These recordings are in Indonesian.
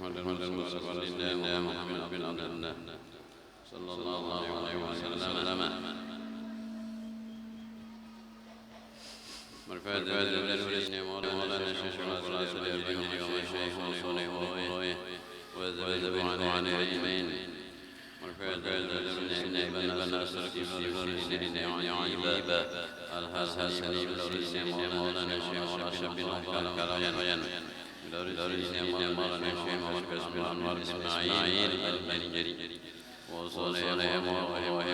محمد المصطفى لله محمد بن عبد الله صلى الله عليه وسلم مرفوع الدين مولانا الشيخ الراسل الألباني وشيخ وصوله وذبذب عن اليمين مرفوع الدين ابن ناصر السيدي عيبة الحسني مولانا الشيخ راشد بن كلام دارسنا مولانا الشيخ مركز بن أنوار إسماعيل البنجري وصلى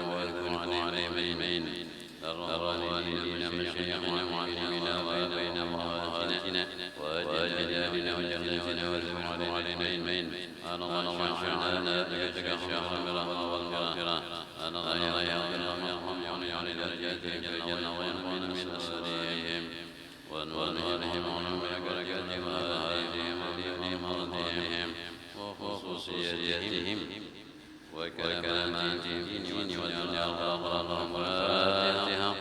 وذكر عليه اليمين الرغبانين مشيخنا معلمنا وبين مهاتنا وأجلنا وجنتنا وذكر علينا اليمين أنا الله شعنا بيتك الشهر برحمة والمغفرة أنا الله يغفر ويرحم يعني درجاتهم في الجنة وينفعنا من أسرهم وأنوارهم وعلومك بركاتهم وآلاتهم ودينهم وردهم وخصوصياتهم وكلماتهم في الدين والدنيا والآخرة اللهم الفاتحة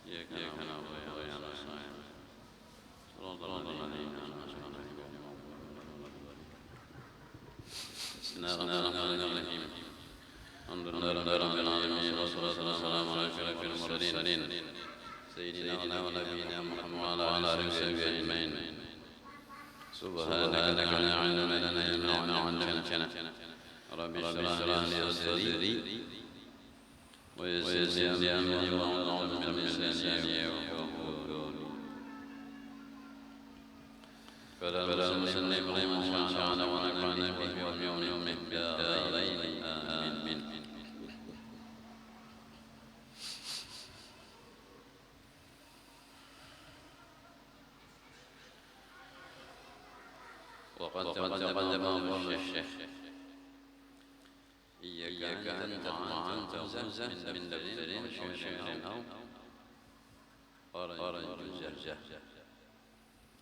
إياك نعبد وإياك نستعين صراط الذين أنعمت عليهم بسم الله الرحمن الرحيم الحمد لله رب العالمين والصلاة والسلام على أشرف المرسلين سيدنا ونبينا محمد وعلى آله وصحبه أجمعين سبحانك لا علم لنا إلا ما علمتنا رب اشرح لي صدري ويسر لي أمري واحلل عقدة من لساني يفقهوا قولي فلا مسلم لمن شاءنا ونفعنا به ويوم الدارين آمين وقد تقدم أمر الشيخ إياك أن تطمع أن تغزه من دفتر أو شعر أو رجل جهجه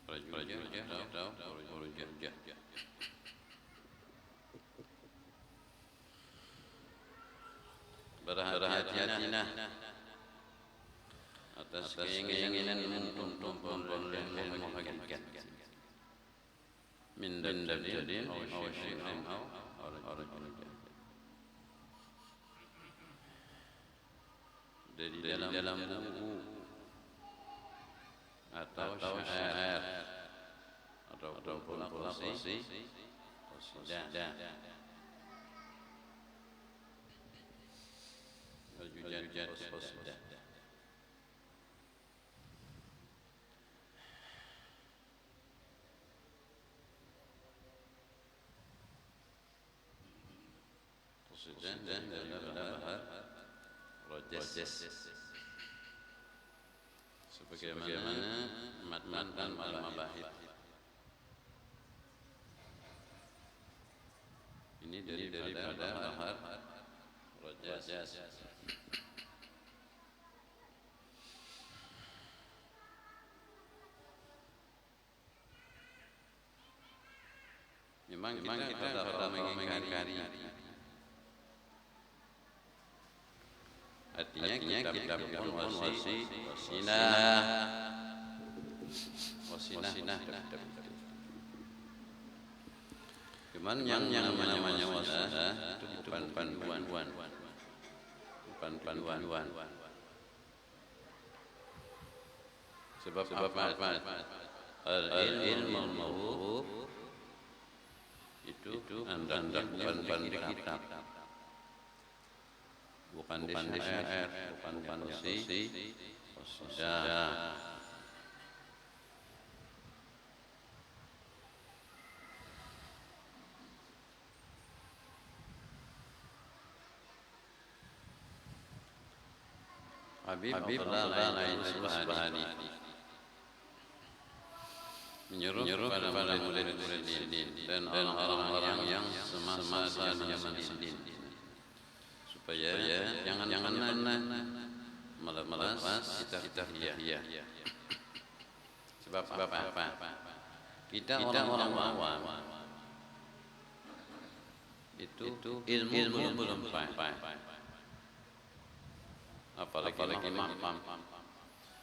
رجل جهجه berhati-hatilah atas keinginan untuk memperoleh ilmu hakikat min dalilin aw syai'in aw rajulin dari dalam buku atau syair ataupun puisi qasidah Al-Jujat qasidah dan bahar rajas sebagaimana matnan dan al-mabahid ini daripada bahar rajas memang kita dapat mengingkari artinya kita pun wasinah cuman yang namanya wasinah itu bukan panduan sebab apa al-ilmu itu anda bukan di kitab bukan di syair, bukan puisi, qasidah. Habib Abdullah Al-Subhani menyuruh kepada murid-murid dan orang-orang yang semasa di zaman ini supaya jangan pernah melepas kita hiyah. Sebab apa? Kita orang awam itu ilmu belum sampai. Apalagi makam.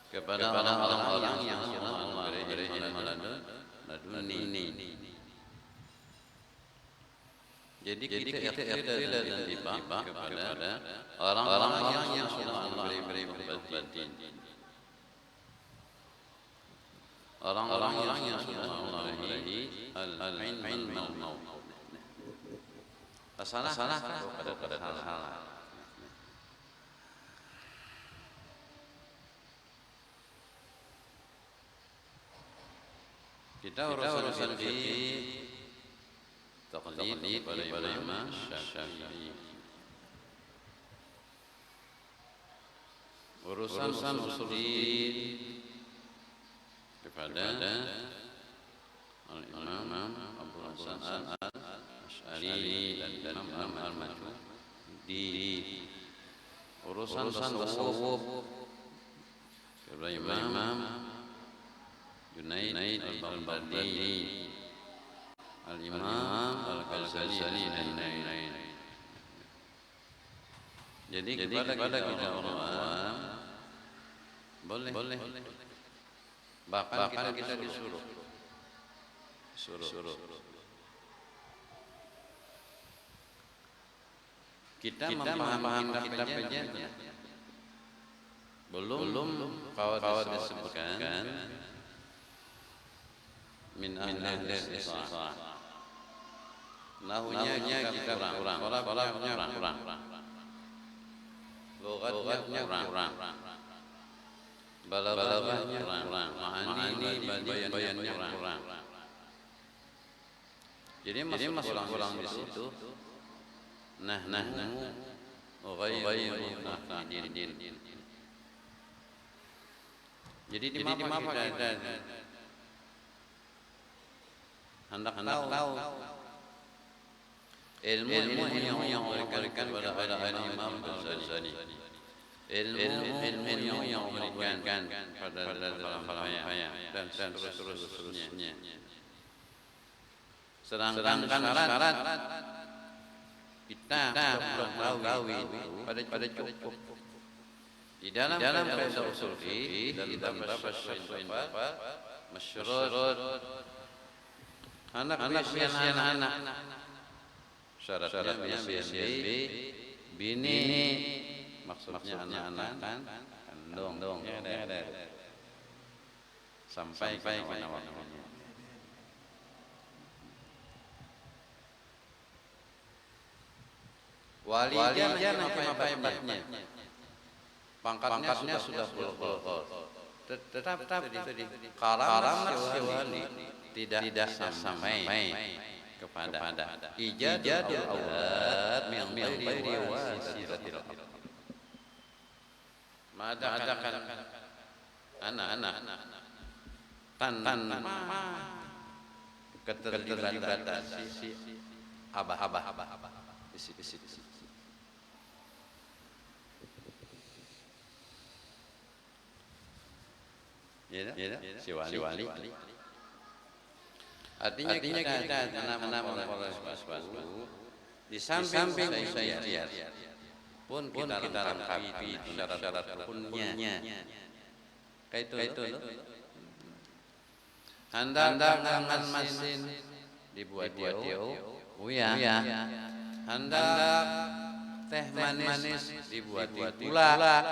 kepada orang-orang yang Allah beri ilmu laduni. Jadi kita ikhtiar dan tiba kepada orang-orang yang Allah beri batin. Orang-orang yang Allah beri al-ilmu. Salah pada salah. Kita urusan di taqlid pada Imam Syafi'i. Urusan usul kepada Al-Imam Abu Hasan Al-Asy'ari dan Imam Al-Maturidi. Urusan tasawuf kepada Imam Junaid Al-Baghdadi, Al-Imam Al-Ghazali dan lain-lain. Jadi kepada kita orang boleh. Bahkan kita disuruh. Kita memahami kitab penjelasan. Belum kawat disebutkan min ahli al-islah. Nahunya kita kurang. Logatnya kurang. Balaghahnya kurang. Ma'ani bayannya kurang. Jadi masuk kurang di situ. Nahnu ghairu muhtadin. Jadi di mana kita hendak tahu ilmu yang diberikan pada Imam Ghazali, ilmu yang diberikan pada dalam dan seterusnya. Sedangkan syarat kita belum tahu itu pada cukup di dalam kaidah usul fiqh dalam bab syar'iyah masyruut anak syaratnya bini maksudnya anak kan kandung sampai ke waktunya. Walinya apa hebatnya? Pangkatnya sudah puluh. Tetap karamat si wali tidak sampai kepada ijadul aulad min ghairi wasilatil ab. Madakan anak-anak tanpa keterlibatan si abah isi. Ya, si wali. Artinya kita menambah sesuatu di samping usaha pun kita lengkapi syarat rukunnya. Kayak itu. Anda jangan mesin dibuat ya. Anda teh manis dibuat gula.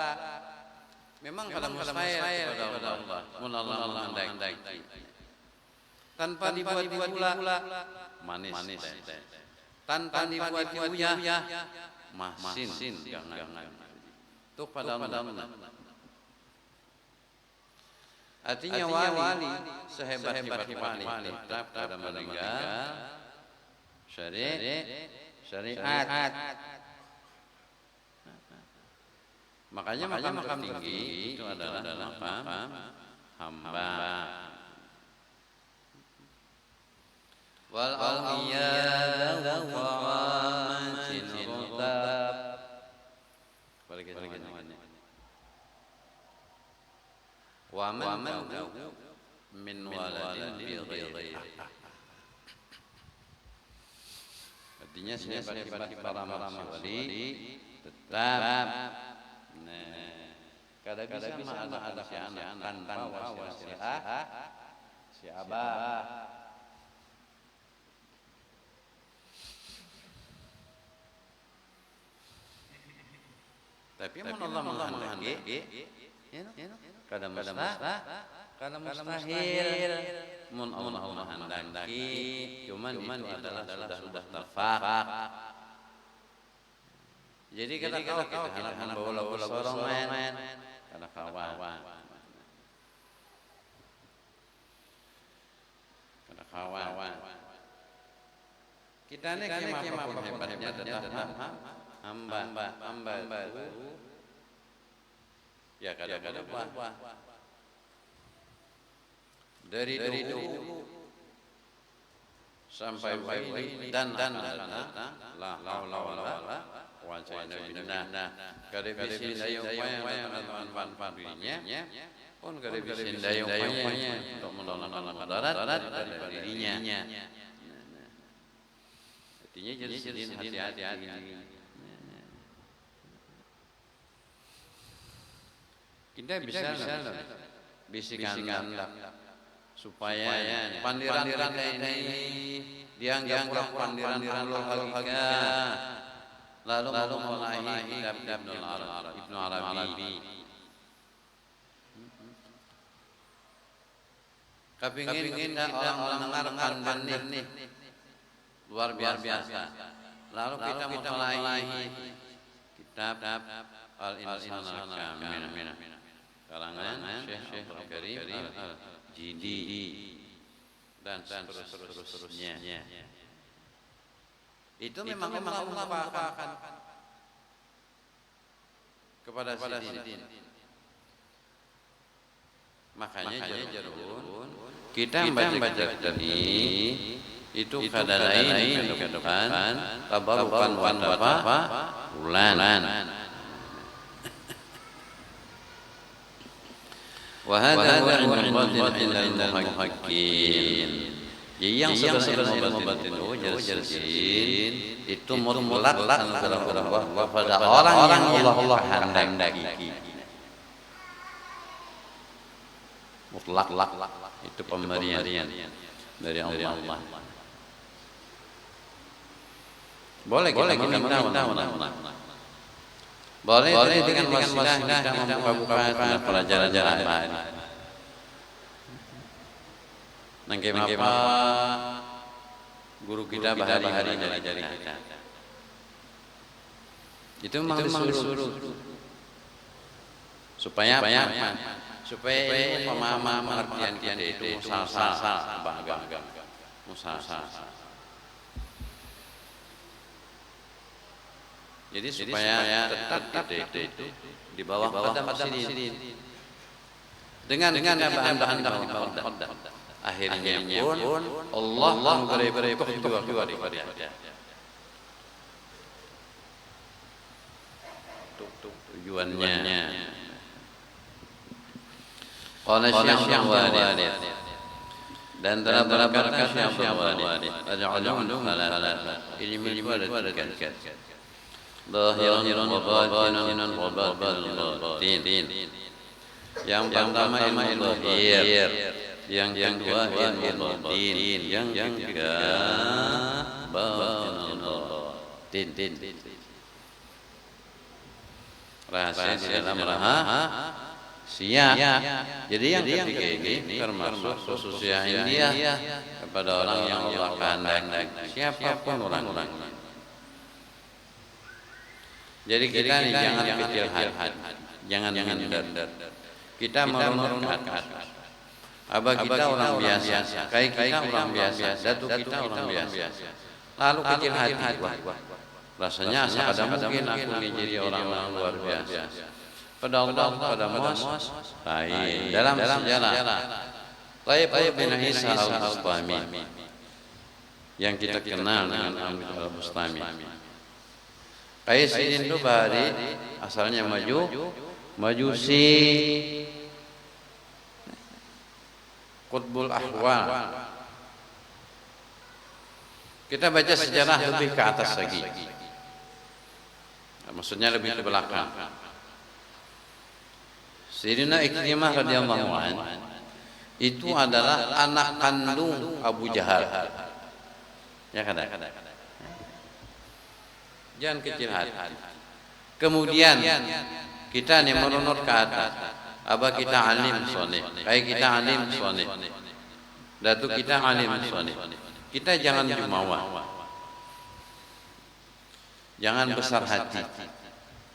Memang kalau mustahil kepada Allah, Allah menghendaki. Tanpa dibuat gula, manis. Tanpa dibuat uyah, masin. Jangan. Itu pada Allah. Artinya wali sehebat-hebat wali tetap pada meninggal syariat. Makanya makam tinggi itu adalah makam hamba. Wal awliya lahu qamatin rutab. Balik. Wa man min waladin bi ghairi. Artinya sehebat para wali tetap kada bisa mengadakan si anak tanpa wasilah si abah. Tapi Allah menghendaki kada mustahil. Mun Allah menghendaki, cuman itu adalah sudah terfak. Jadi kita hendak bawa sorong main kada kawan. Kita ni kemapun hebat-hebatnya hamba ya kadang-kadang dari dulu sampai wali dan la haula wala quwwata illa billah. Kada bisa dayung upaya manfaat dirinya pun kada bisa dayung upaya untuk menolong mudarat dari dirinya. Artinya jadi hati-hati. Kita bisa bisikan supaya pandiran ini dianggap pandiran halika, lalu mulai kitab Ibnu Arabi. Kepingin orang mendengarkan benih luar biasa. Lalu kita mulai kitab Al-Insan Al-Kamil karangan Syekh Abdul Karim Al-Jidi dan seterusnya. Itu memang mengumpulkan kepada sidin. Makanya jarun kita membaca tadi itu kada lain kedudukan tabarukan wa bulan. Wahada ilmu batin inda al-muhaqqiqin. Jadi yang sebenarnya ilmu batin jarsin itu mutlak kepada orang yang Allah kehendaki. Mutlak itu pemberian dari Allah. Boleh kita minta. Boleh dengan wasilah kita membuka pelajaran-pelajaran lain. Nangke apa guru kita bahari dari kita. Itu memang disuruh supaya pemahaman pengertian kita itu musal agama. Jadi supaya tetap itu di bawah qadam sidin dengan bahan-bahan qadam. Akhirnya pun Allah memberi juga kepada dia. Tujuannya. Qala Syekh Walid dan telah berkata Syekh Walid al-ulum thalatha. Ilmu ada tiga. Zahiran wa batinan wa batin. Yang pertama ilmu zahir, yang kedua ilmu batin, yang ketiga batin. Rahasia di dalam rahasia. Jadi yang ketiga ini termasuk khususnya India kepada orang yang Allah kehendaki, siapapun orang. Jadi kita ini jangan kecil hati, jangan minder. Kita merunut abah kita orang biasa, kai kita orang biasa, datu kita orang biasa. Lalu kecil hati, rasanya ada mungkin aku menjadi orang luar biasa. Pada Allah, pada Mos, lain dalam sejarah. Taib bin Isa al-Bustami yang kita kenal dengan al-Bustami. Qais bin Dubari asalnya Majusi, Qutbul Ahwal. Kita baca sejarah lebih ke atas lagi. Maksudnya lebih ke belakang. Sayyidina Ikrimah radhiyallahu anhu itu adalah anak kandung Abu Jahal. Ya kan? Jangan kecil hati. Kemudian kita nih merunut ke atas. Abah kita alim soleh, kayak kita alim soleh, datuk kita alim soleh. Kita jangan jumawa, jangan besar hati,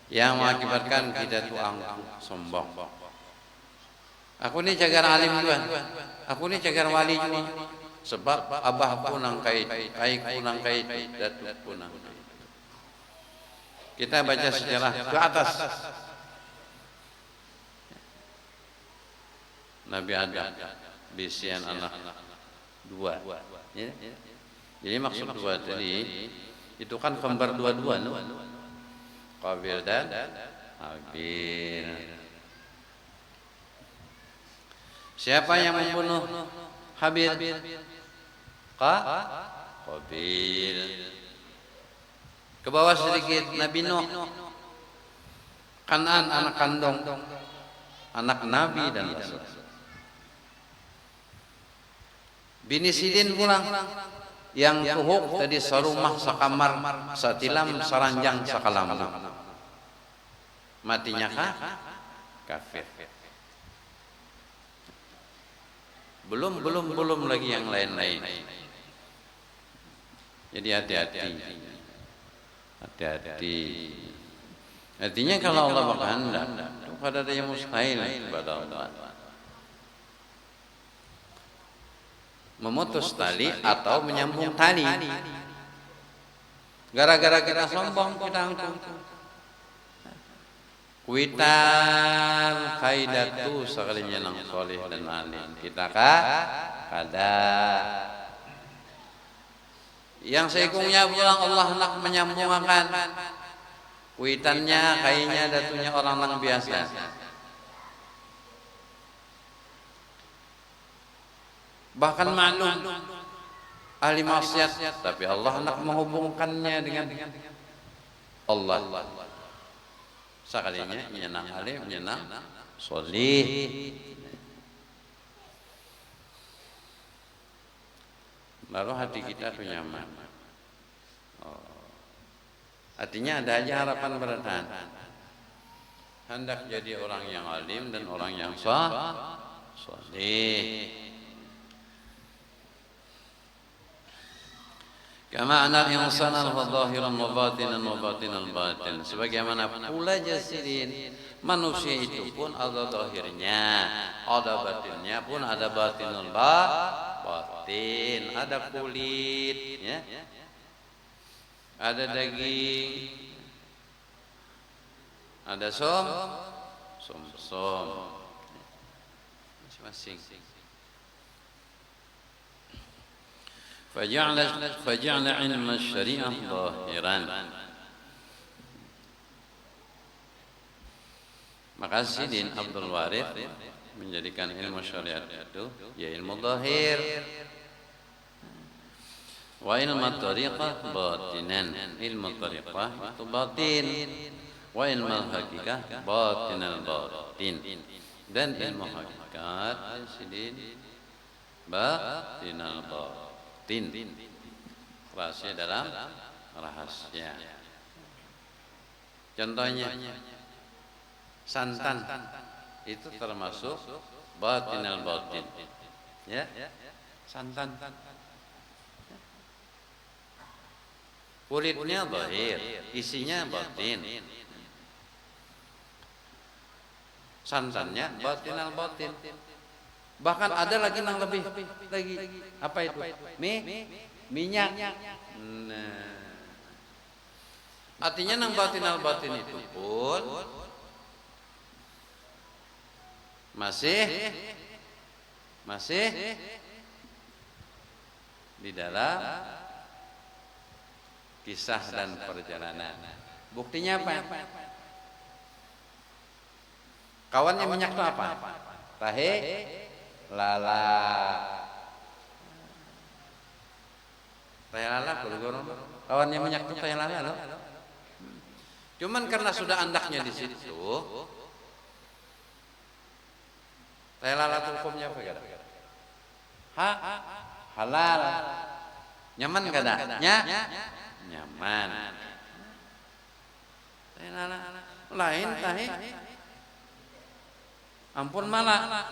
yang mengakibatkan kita tuh angkuh, sombong. Aku ini cagar alim juga, aku ini cagar wali juga. Sebab abah pun nang kait, ayah pun nang kait, datuk pun nang kait. Kita baca sejarah ke atas. Nabi Adam, bisian anak dua. Ya. Jadi maksud dua tadi itu kan kembar dua-dua, no? Qabil dan Habil. Siapa yang membunuh Habil? Qabil. Ke bawah sedikit Nabi Nuh. Kanan anak kandung, anak Nabi dan Rasul. Bini Sidin pulang, yang tuhuk tadi sarumah sakamar, satilam saranjang sakalambu. Matinya kafir. Belum lagi yang lain-lain. Jadi hati-hati. Artinya kalau Allah berkehendak, pada ada yang mustahil kepada Allah. Memutus tali atau menyambung tali. Gara-gara kita sombong, kita angkuh. Kuitan kaidatu sekalinya nang soleh dan alim. Kita kada. Yang seikungnya pulang Allah nak menyambungkan. Kuitannya kayaknya datunya orang nang biasa. Bahkan maklum ahli maksiat, tapi Allah hendak menghubungkannya dengan Allah. Sekalinya menyenang alim, menyenang solih. Lalu hati kita tuh nyaman. Artinya ada aja harapan bertahan. Hendak jadi orang yang alim dan orang yang solih. Kama anal insana zahiran wa batinan wa batinal batin. Sebagaimana pula jasidin, manusia itu pun ada zahirnya, ada batinnya pun ada batinul batin, ada kulit, ya. Ada daging, ada som, masing-masing. فجعل علم الشريعة ظاهرا. Maka Sidin Abdul Warith menjadikan ilmu syariat itu ya ilmu zahir. Wa ilmu tariqah batinan. Ilmu tariqah itu batin. Wa ilmu hakikah batinal batin. Dan ilmu hakikat Sidin batinal batin. Rahasia dalam rahasia. Contohnya santan itu termasuk batinal batin. Ya, santan. Kulitnya zahir, isinya batin. Santannya batinal batin. Bahkan ada lagi yang lebih lagi. Apa itu? Minyak. Nah. Artinya nang batinal batin itu pun masih di dalam kisah dan perjalanan. Buktinya apa? Kawannya minyak itu apa? Tahe lala. Tahe lala kawannya minyak itu tahe lala loh. Cuman karena sudah andaknya di situ, Teh lalat hukumnya apa kada? Halal. Nyaman kada? Nyaman. Teh lalat lain tahe. Ampun malah.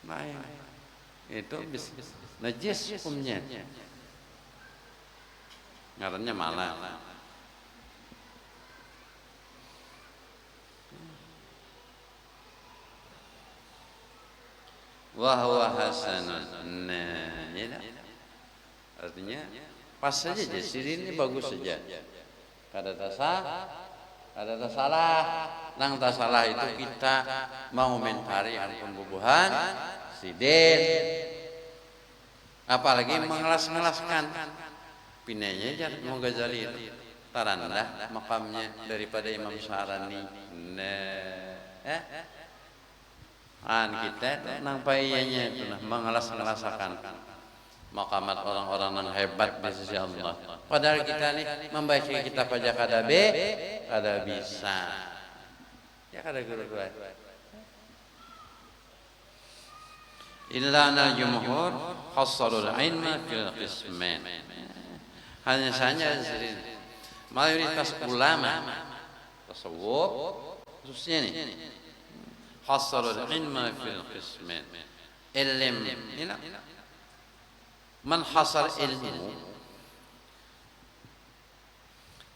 Lain. Itu najis hukumnya. Ngarannya malah. Wahwa hasanun. Nah, ya. Artinya pas saja jadi ini bagus saja. Kada salah. Nang tak salah itu kita mau mentari ampun bubuhan sidin. Apalagi mengelas-ngelaskan. Pinanya jangan mau Ghazali itu tarandah makamnya daripada Imam Syarani. Nah, kita nang paiyanya itu nah mengelas-ngelasakan makamat orang-orang yang hebat di sisi Allah. Padahal kita nih membaca kitab aja kada bisa. Ya kada guru-guru. Illa anal jumhur khassalul ilma fil qismain. Hanya saja mayoritas ulama tasawuf khususnya nih khassalul ilma fil qismain. Ilm ini man hasal ilmu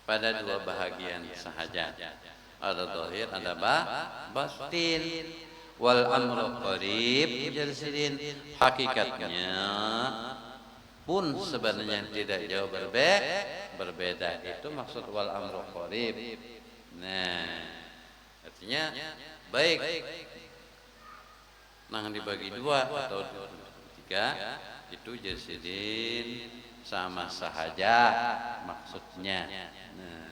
pada dua bahagian sahaja, ada zahir ada batin. Wal amru qarib jalsidin, hakikatnya pun sebenarnya tidak jauh berbeda. Itu maksud wal amru qarib. Nah, artinya baik nang dibagi dua atau tiga itu jalsidin sama sahaja maksudnya. Nah,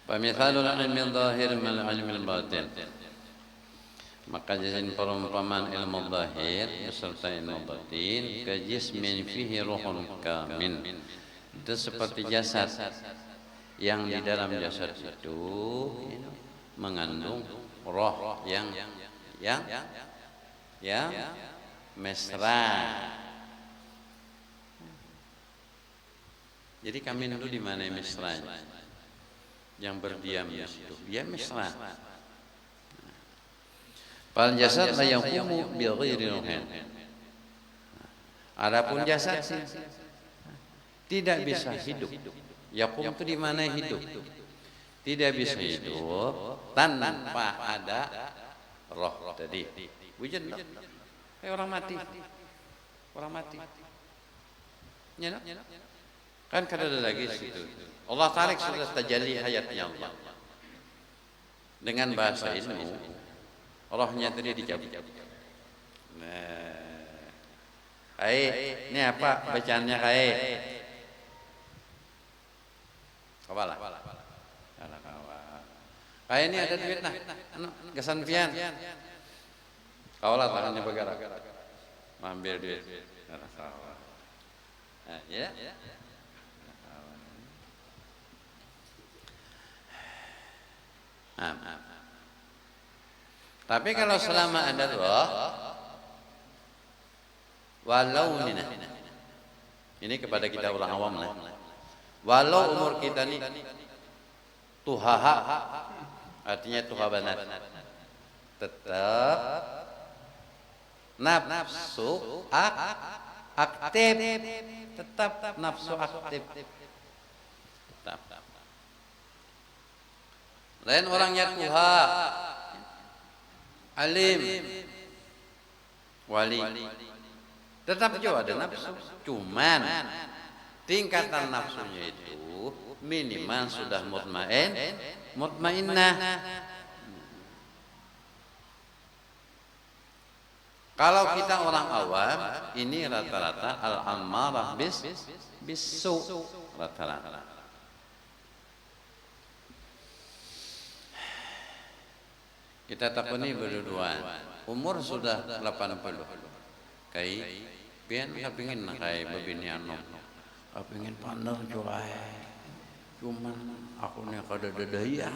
Pamithalul ilmi zahir mal ilmi batin. Maka jazin perumpamaan ilmu zahir beserta ilmu batin ka jismin fihi ruhun kamin. Itu seperti jasad yang di dalam jasad itu mengandung roh yang mesra. Jadi kami dulu di mana mesranya? Yang berdiam di situ, dia mesra. Fal jasad la yaqumu bi ghairi ruhin. Adapun jasad tidak bisa hidup. Yaqum itu di mana hidup? Tidak bisa hidup tanpa ada roh tadi. Wujud kayak orang mati. Orang mati. Nyana? Kan kada ada lagi situ. Allah Ta'ala sudah tajalli hayatnya Allah. Dengan bahasa ilmu, rohnya tadi dicabut. Nah, ini apa bacaannya kai? Kawalah. Kai ini ada duit nah, gesan pian. Kawalah tangannya bergerak. Ambil duit. Nah, ya. Tapi kalau selama ada roh, walau ini kepada kita orang awam lah. Walau umur kita ni tuhaha, artinya tuha banat, tetap nafsu aktif, tetap nafsu aktif, tetap. Lain orangnya tuha, alim, wali, tetap juga ada nafsu. Cuman tingkatan nafsunya itu minimal sudah mutmainnah. Kalau kita orang awam, ini rata-rata al-ammarah bisu rata-rata. Kita takuni berdua, umur sudah 80. Kai pian kepingin kai babini anom. Kepingin pandang juai. Cuman aku nih kada daya.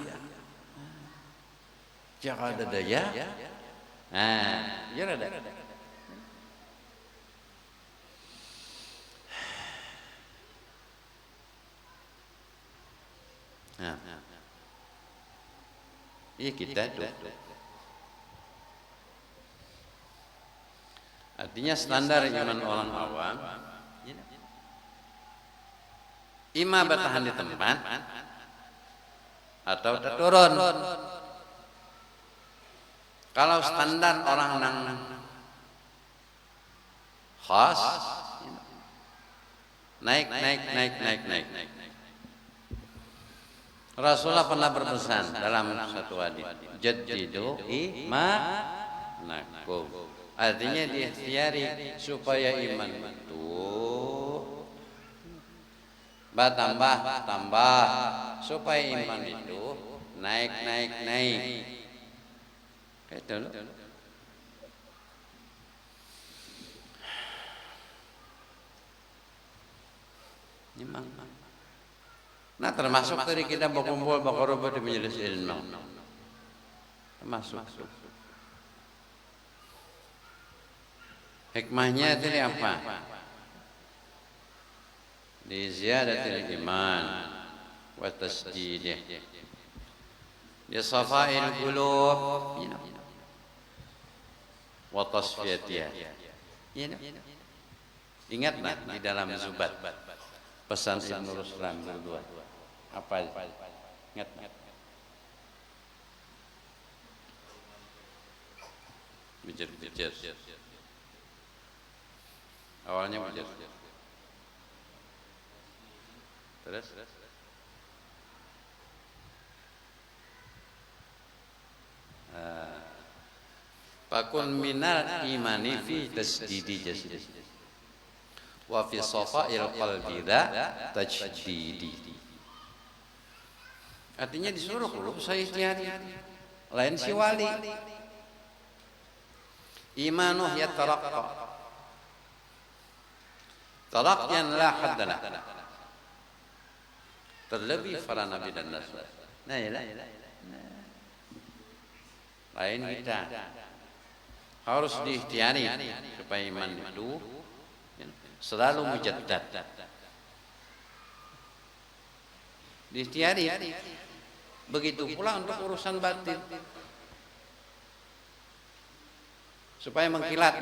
Cak ada daya. Nah, ya ada. Nah, iya kita tuh. Artinya standar iman orang awam, ima bertahan di tempat atau turun. Kalau standar orang nang khas, naik. Rasulullah pernah berpesan dalam satu hadis, jaddidu imanakum. Artinya diikhtiari supaya iman itu tambah supaya iman itu naik. Itu loh. Nah termasuk tadi kita berkumpul berkorban di majelis ilmu, termasuk hikmahnya tadi apa? Di ziyadatil iman wa tasdidih, di safail qulub wa tasfiyatih. Ingatlah di dalam Zubat pesan Ibnu Ruslan berdua. Apa? Ingat. Bijar. Awalnya bijar. Terus? Fakun minal imani fi tasdidi jasdi wa fi safa'il qalbi tajdidi. Artinya disuruh kulub saya ikhtiari, lain si wali. Imanuh yataraqqa taraqyan la haddalah, terlebih para nabi dan rasul. Nah, lain kita harus diikhtiari supaya iman itu selalu mujaddad. Diikhtiari. Begitu pula untuk urusan batin, supaya mengkilat.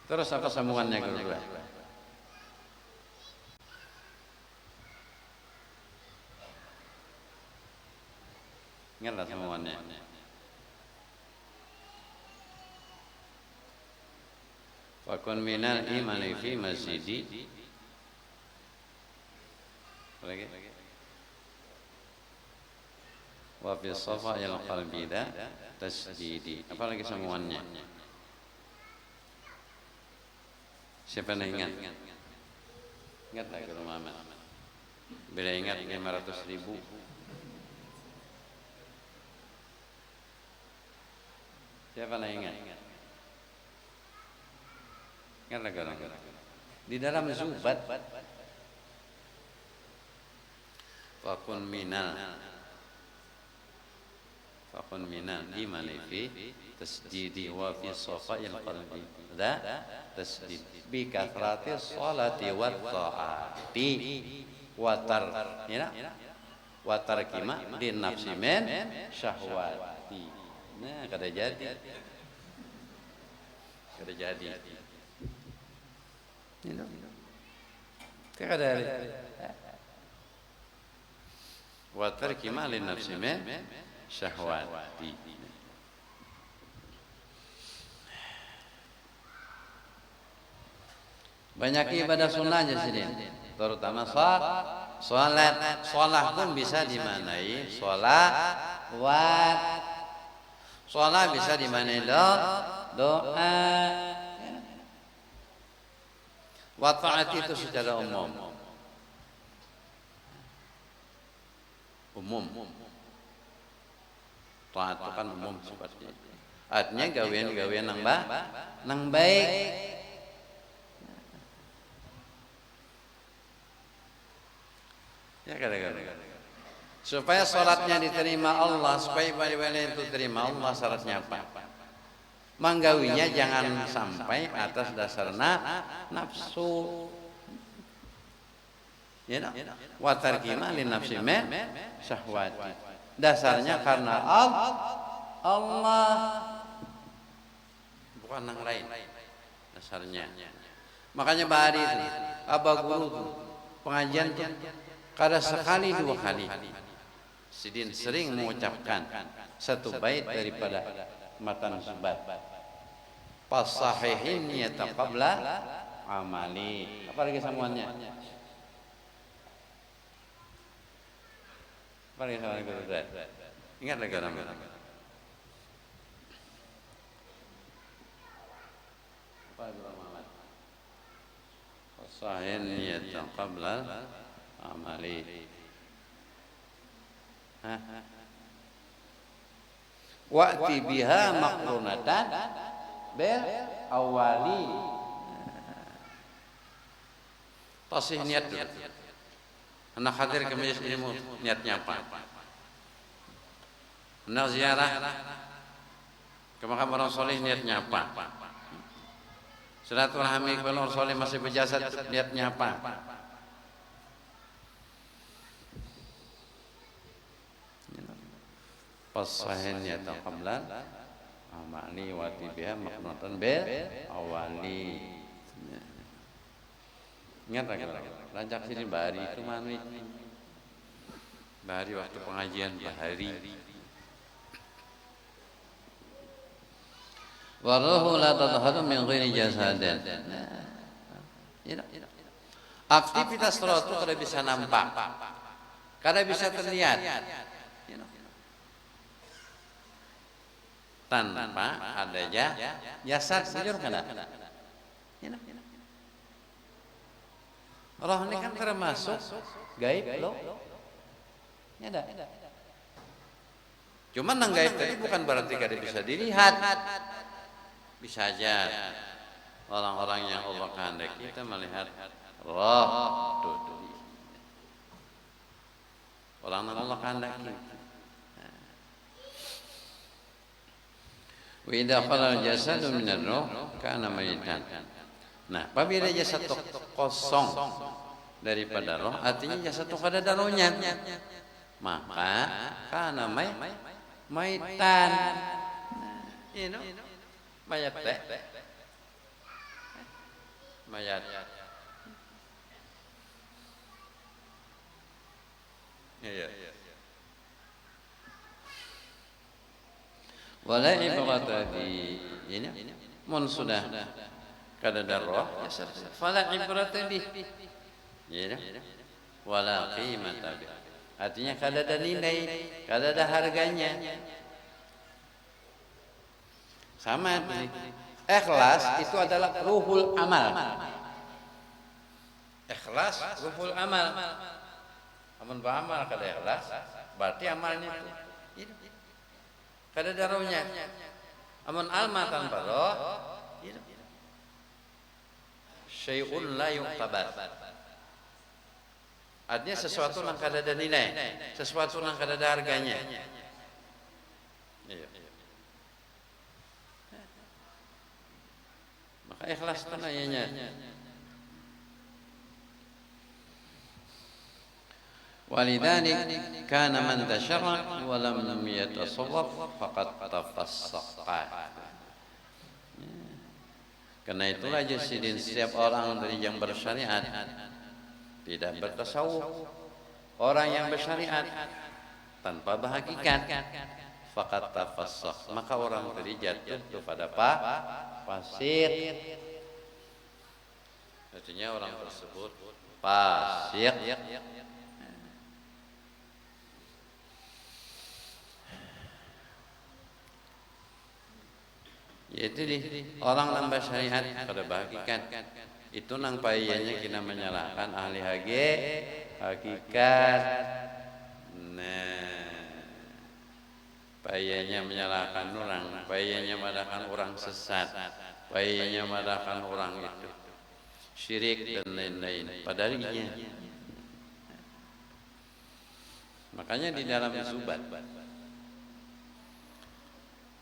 Terus apa sambungannya kedua? Ingatlah sambungannya. Fakun minal imani fi masjidi. Lagi. Wa fi safa'il qalbi tasdidi. Apa lagi sambungannya? Siapa yang ingat? Ingat tak ke rumah Ahmad? Bila ingat 500.000. Siapa yang ingat? Ingat lagi orang. Di dalam Zubat, fakun minal imani fi tasdidi wa fi safa'il qalbi tasdid bi kathrati sholati wa ta'ati wa tarkima din nafsi men syahwati. Nah, kada jadi. Kada wa tarkima lin nafsi men syahwati. Banyak ibadah sunnahnya sini, terutama sholat. Sholat pun bisa dimanai sholat bisa dimanai doa. Wa ta'at itu secara umum. taat itu kan umum seperti itu. Artinya gawean-gawean nang baik. Ya kadang-kadang. Supaya sholatnya diterima Allah, supaya ibadah itu diterima Allah, syaratnya apa? Manggawinya jangan sampai atas dasar nafsu. Ya, wa tarkima li nafsi syahwati. Dasarnya karena Allah, bukan yang lain. Dasarnya. Makanya bahari itu, Abah Guru pengajian tuh kada sekali dua kali. Sidin sering mengucapkan satu bait daripada matan sebat. Fasahihin niyata qabla amali. Apa lagi sambungannya? Apa lagi sambungannya? Ingat lagi orang. Apa lagi Muhammad? Fasahihin niyata qabla amali. Wa'ti biha maqrunatan bil awali. Tasih niat dulu. Anak hadir ke majelis ilmu niatnya apa? Anak ziarah ke makam orang soleh niatnya apa? Silaturahmi kepada orang soleh masih berjasa niatnya apa? Fasahin yata qablan amali wa tibiha maqnatan bil awali. Ingat lagi rancak sini bahari itu mana itu? Bahari waktu pengajian bahari. Wa ruhu la tadhharu min ghairi jasadin. Aktivitas roh itu kada bisa nampak, kada bisa terlihat. Tanpa adanya jasad, jujur kada? Roh ini kan termasuk gaib loh. Ya ada. Cuman yang gaib tadi bukan berarti kada bisa dilihat. Bisa aja orang-orang yang Allah kehendaki kita melihat roh tuh. Orang yang Allah kehendaki. Wa idza khala al-jasadu min ar-ruh kana mayitan. Nah, apabila jasad kosong daripada roh, artinya jasad itu kada ada rohnya. Maka kana mayitan. Mayat teh. Mayat. Iya. Wala ibrata bi ini mun sudah kada ada roh fala ibrata bi ya wala qimata bi artinya kada ada nilai, kada ada harganya. Sama ini ikhlas itu adalah ruhul amal. Ikhlas ruhul amal. Amun beramal kada ikhlas berarti amalnya itu kada ada rohnya. Amun alma tanpa roh syai'un la yuqtabar. Artinya sesuatu yang kada ada nilai, sesuatu yang kada ada harganya. Iya. Maka ikhlas tanayanya. Walidzalik kana man tasyarrak wa lam yatasawwaf faqad tafassaqa. Karena itulah jasidin setiap orang dari yang bersyariat tidak bertasawuf. Orang yang bersyariat tanpa berhakikat faqad tafassaq, maka orang tadi jatuh kepada fasik. Artinya orang tersebut fasik. Yaitu orang nambah syariat pada bahagikan itu nang payahnya kita menyalahkan ahli hakikat. Nah, payanya menyalahkan orang, payanya mengadakan orang sesat, payanya mengadakan orang itu syirik dan lain-lain pada dirinya. Makanya di dalam Zubat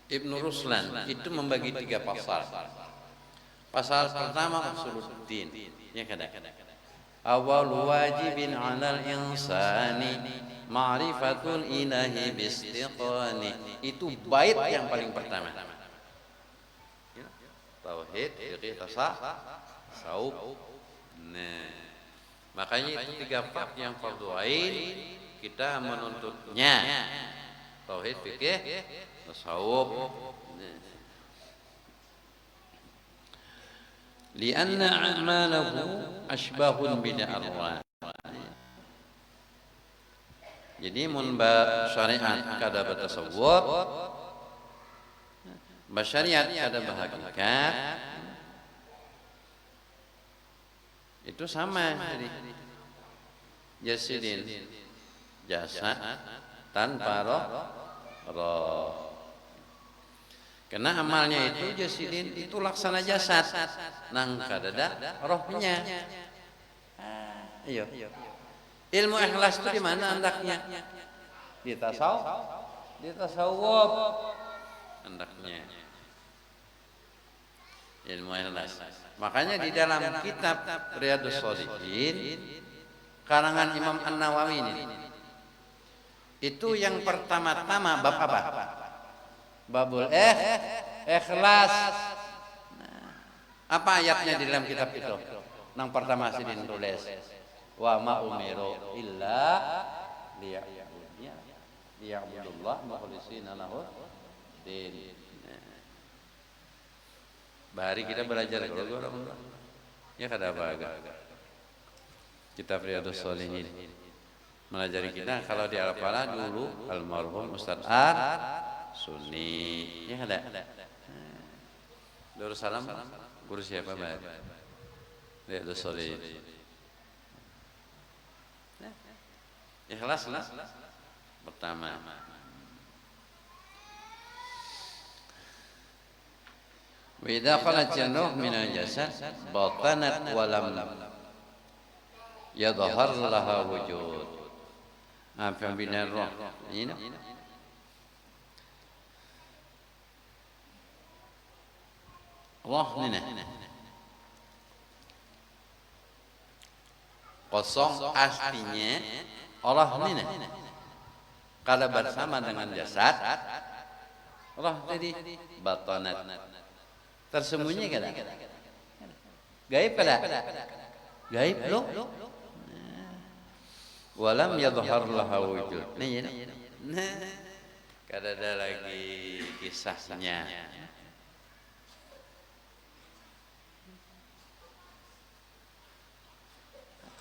Ibnu Ruslan itu membagi 3 pasal. Pasal pertama usuluddin, ya kada. Awal wajibin 'alal insani ma'rifatul ilahi bistiqani. Itu bait yang paling pertama. Tauhid, fiqh, tasawuf. Nah, makanya itu 3 bab yang fardu ain kita menuntutnya. Tauhid, fiqh, tasawuf. Lianna a'malahu asbahun bid'arwah. Jadi mun ba syariat kada bertasawuf, ba syariat kada berhakikat, itu sama jadi jasidin, jasa tanpa roh. Karena amalnya itu jasidin itu laksana jasad, nang kadada rohnya. Ayo. Ilmu ikhlas itu di mana andaknya? Di tasawuf andaknya. Ilmu ikhlas. Makanya di dalam kitab Riyadhus Shalihin karangan Imam An-Nawawi ini itu yang pertama-tama bab apa? Babul ikhlas. Nah, apa ayatnya di dalam kitab itu? Nang pertama sih ditulis wa ma umiru illa liya'budullah mukhlishina lahu din. Bahari kita belajar kalau orang ya kada baga. Kitab Riyadhus Shalihin melajari kita kalau di Al-Falah dulu almarhum Ustaz Sunni, ya ada. Darussalam guru siapa Mbak? Riyadhus Shalihin. Ikhlas lah. Pertama. Wa idza khalat janruh min al-jasad batanat wa lam yadhhar laha wujud. Apa binar roh? Ini Allah ini kosong aslinya Allah ini kalau bersama dengan jasad Allah tadi batanat tersembunyi kada gaib kada gaib loh walam yadhhar laha wujud nah kada ada lagi kisahnya.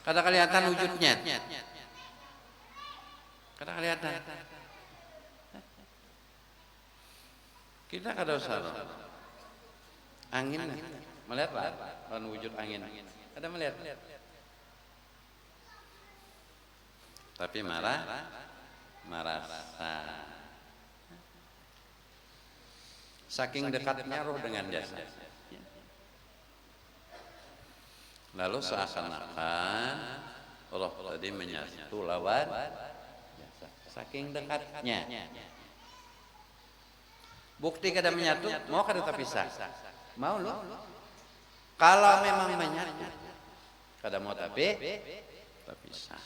Kada kelihatan wujudnya. Kada kelihatan. Kita kada usah. Angin melihat lah wujud angin. Kada melihat. Tapi merasa. Saking dekatnya roh dengan jasad. Lalu seakan-akan Allah tadi menyatu lawan saking dekatnya. Bukti kada menyatu, mau kada terpisah? Mau lo? Kalau memang menyatu, kada mau tapi terpisah.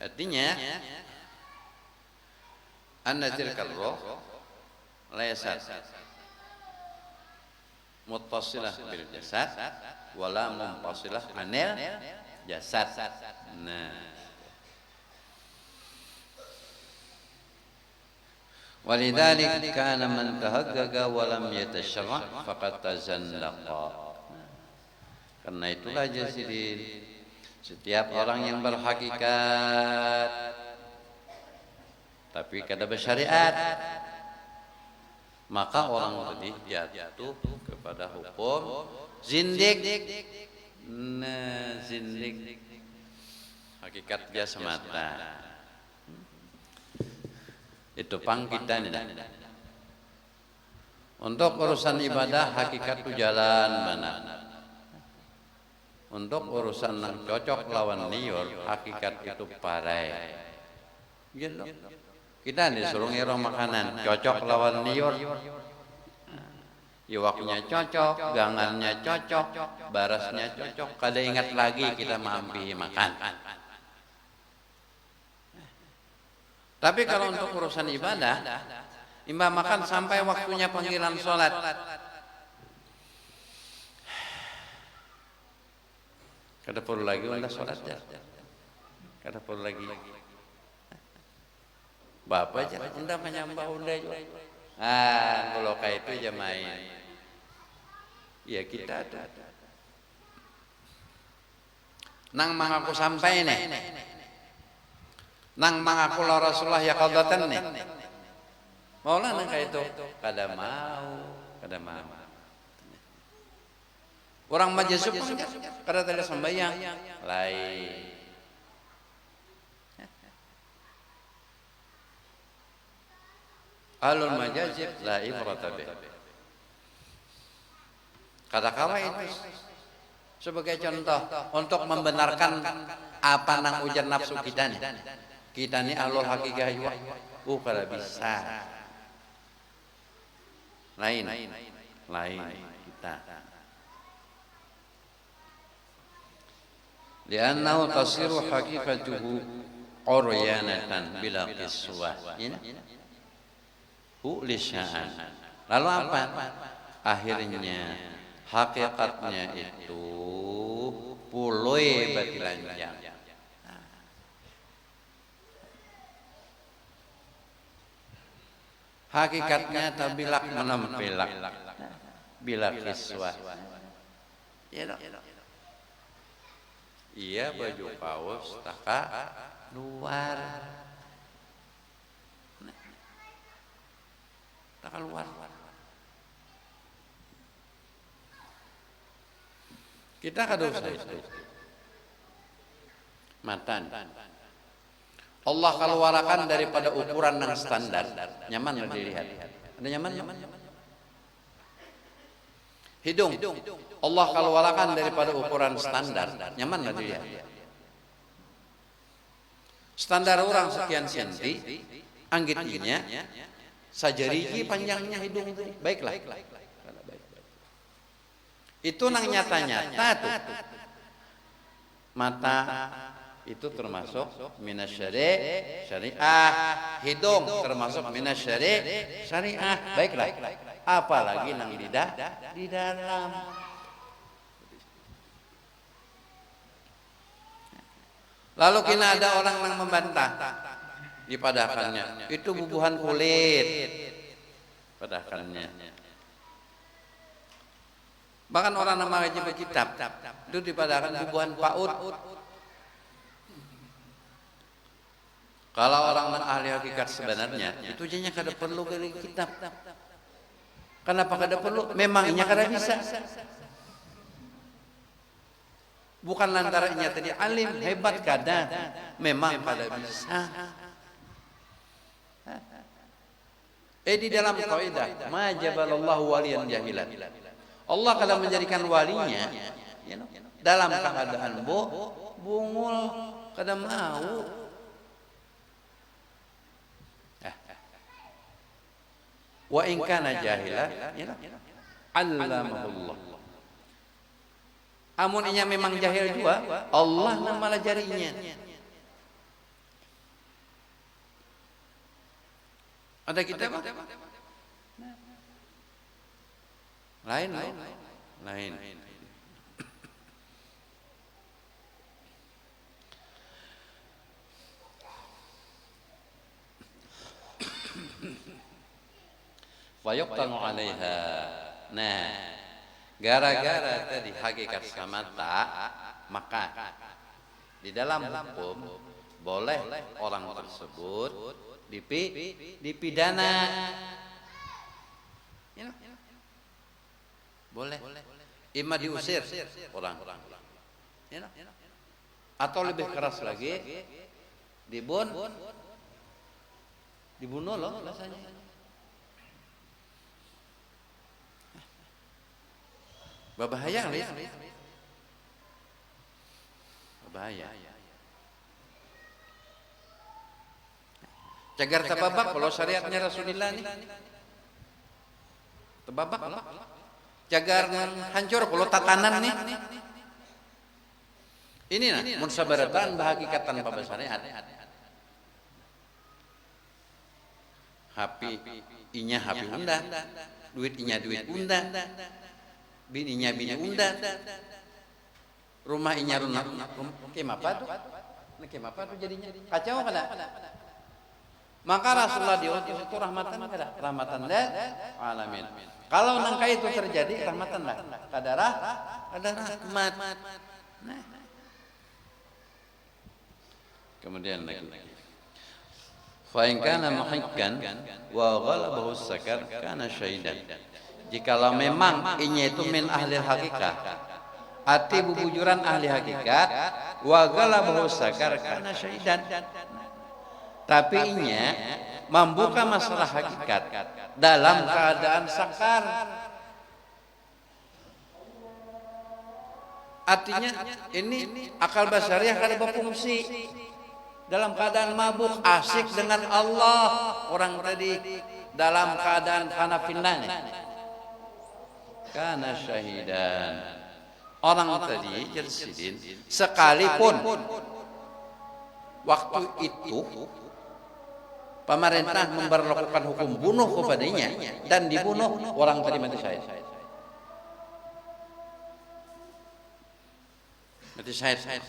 Artinya, anna tilkal roh laysat muttasilah bil jasad wala munfasilah anil jasad. Nah, walidzalik kana man tahaggaga wa lam yatasharra faqad tazandaqa. Karena itulah jasidin setiap orang yang berhakikat tapi kada bersyariat maka orang tadi jatuh kepada hukum zindik. Nah, zindik hakikat dia semata. Itu pang kita nih. Untuk urusan ibadah hakikat itu jalan mana. Untuk urusan yang cocok lawan liur hakikat itu parai. Gitu. Kita disuruh ngira makanan cocok lawan liur. Iwaknya cocok, gangannya cocok, barasnya cocok. Kada ingat lagi kita mampi makan. Tapi kalau untuk urusan ibadah, imbah makan sampai waktunya panggilan sholat. Kada perlu lagi unda sholat ya. Kada perlu lagi. Bapak aja unda menyambah unda juga. Kalau kayak itu aja main. Ya kita ada. Nang mangaku sampai nih. Nang mangaku la Rasulullah ya qadatan nih. Maulah nang kayak itu. Kada mau. Orang majasub kada tadi sembahyang lain. Alul majazib la ibrata bih. Kata-kata itu sebagai contoh untuk membenarkan apa nang ujar nafsu kita nih. Kita nih alul hakikah juga. Kada bisa. Lain kita. Liannahu tasiru hakikatuhu uryanatan bila qiswah. Lisya'an. Lalu apa? Akhirnya hakikatnya itu puluh batilanjang. Hakikatnya tabilak menampilak bila kiswah. Iya baju kaos taka luar. Keluar. Kita kada usah itu. Matan. Allah keluarkan daripada ukuran yang standar. Nyaman dilihat. Ada nyaman? Hidung. Allah keluarkan daripada ukuran standar. Nyaman dilihat. Standar orang sekian senti, anggitnya sajarigi panjangnya hidung itu. Baiklah. Itu nang nyata-nyata tuh. Mata itu termasuk syariah. Hidung termasuk syariah. Baiklah. Apalagi nang lidah di dalam. Lalu kena ada orang yang membantah. Dipadakannya itu bubuhan kulit padakannya. Bahkan orang nama ngaji kitab itu dipadakan bubuhan paut. Kalau orang ahli hakikat sebenarnya itu jadinya kada perlu dari kitab. Kenapa kada perlu? Memangnya kada bisa. Bukan lantarannya tadi alim hebat kada, memang kada bisa. Di dalam kaidah ma jabalallahu waliyan jahilan. Allah kalau menjadikan walinya dalam keadaan bungul kada mau. Wa in kana jahilan allamahullah. Amun inya memang jahil juga, Allah nang malah jarinya. Ada kita Pak? Lain. Wa yuqtanu 'alaiha. Nah, gara-gara tadi hakikat samata, maka di dalam hukum boleh orang tersebut dipidana. Boleh. Ima diusir orang. Atau lebih keras lagi, dibunuh loh rasanya. Berbahaya kali ya. Berbahaya. Cagar tababak kalau syariatnya Rasulullah nih. Tababak lah. Cagar hancur kalau tatanan nih. Ini nah, munsabaratan bahakikatan pada syariat. HP inya HP unda, duit inya duit unda, bininya bini unda, rumah inya rumah apa tuh? Apa tuh jadinya? Kacau kada? Maka Rasulullah diutus itu rahmatan kada? Rahmatan lil alamin. Kalau nangka itu terjadi rahmatan lah. Ada rahmat. Nah. Kemudian lagi. Fa in kana muhikkan wa ghalabahu sakar kana syahidan. Jikalau memang inya itu min ahli hakikat, ati bubujuran ahli hakikat, wa ghalabahu sakar kana syahidan. Tapi inya membuka masalah hakikat dalam keadaan sakar. Artinya ini akal basariah kada berfungsi. Dalam keadaan mabuk asik dengan Allah, orang tadi dalam keadaan fana finnah kana syahidan. Orang tadi jersidin sekalipun waktu itu pemerintah memberlakukan hukum bunuh kepadanya dan dibunuh, orang tadi mati syahid. Mati syahid.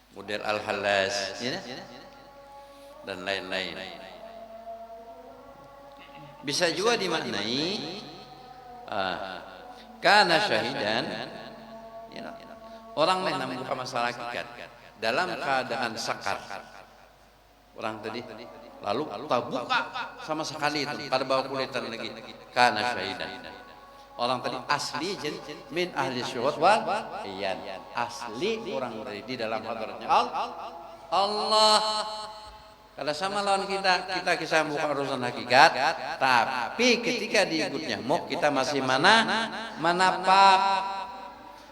Model Al-Hallas ya, dan lain-lain. Bisa juga dimaknai karena syahidan ya, orang lain membuka masalah hakikat dalam keadaan sakar. Orang tadi lalu tak buka sama sekali itu pada bawah kulitan lagi karena syahidan. Orang tadi asli min ahli syuhud wal iyan, asli orang tadi di dalam hadratnya Allah. Kalau sama lawan kita kisah bukan urusan hakikat, tapi ketika diikut nyamuk kita masih manapak.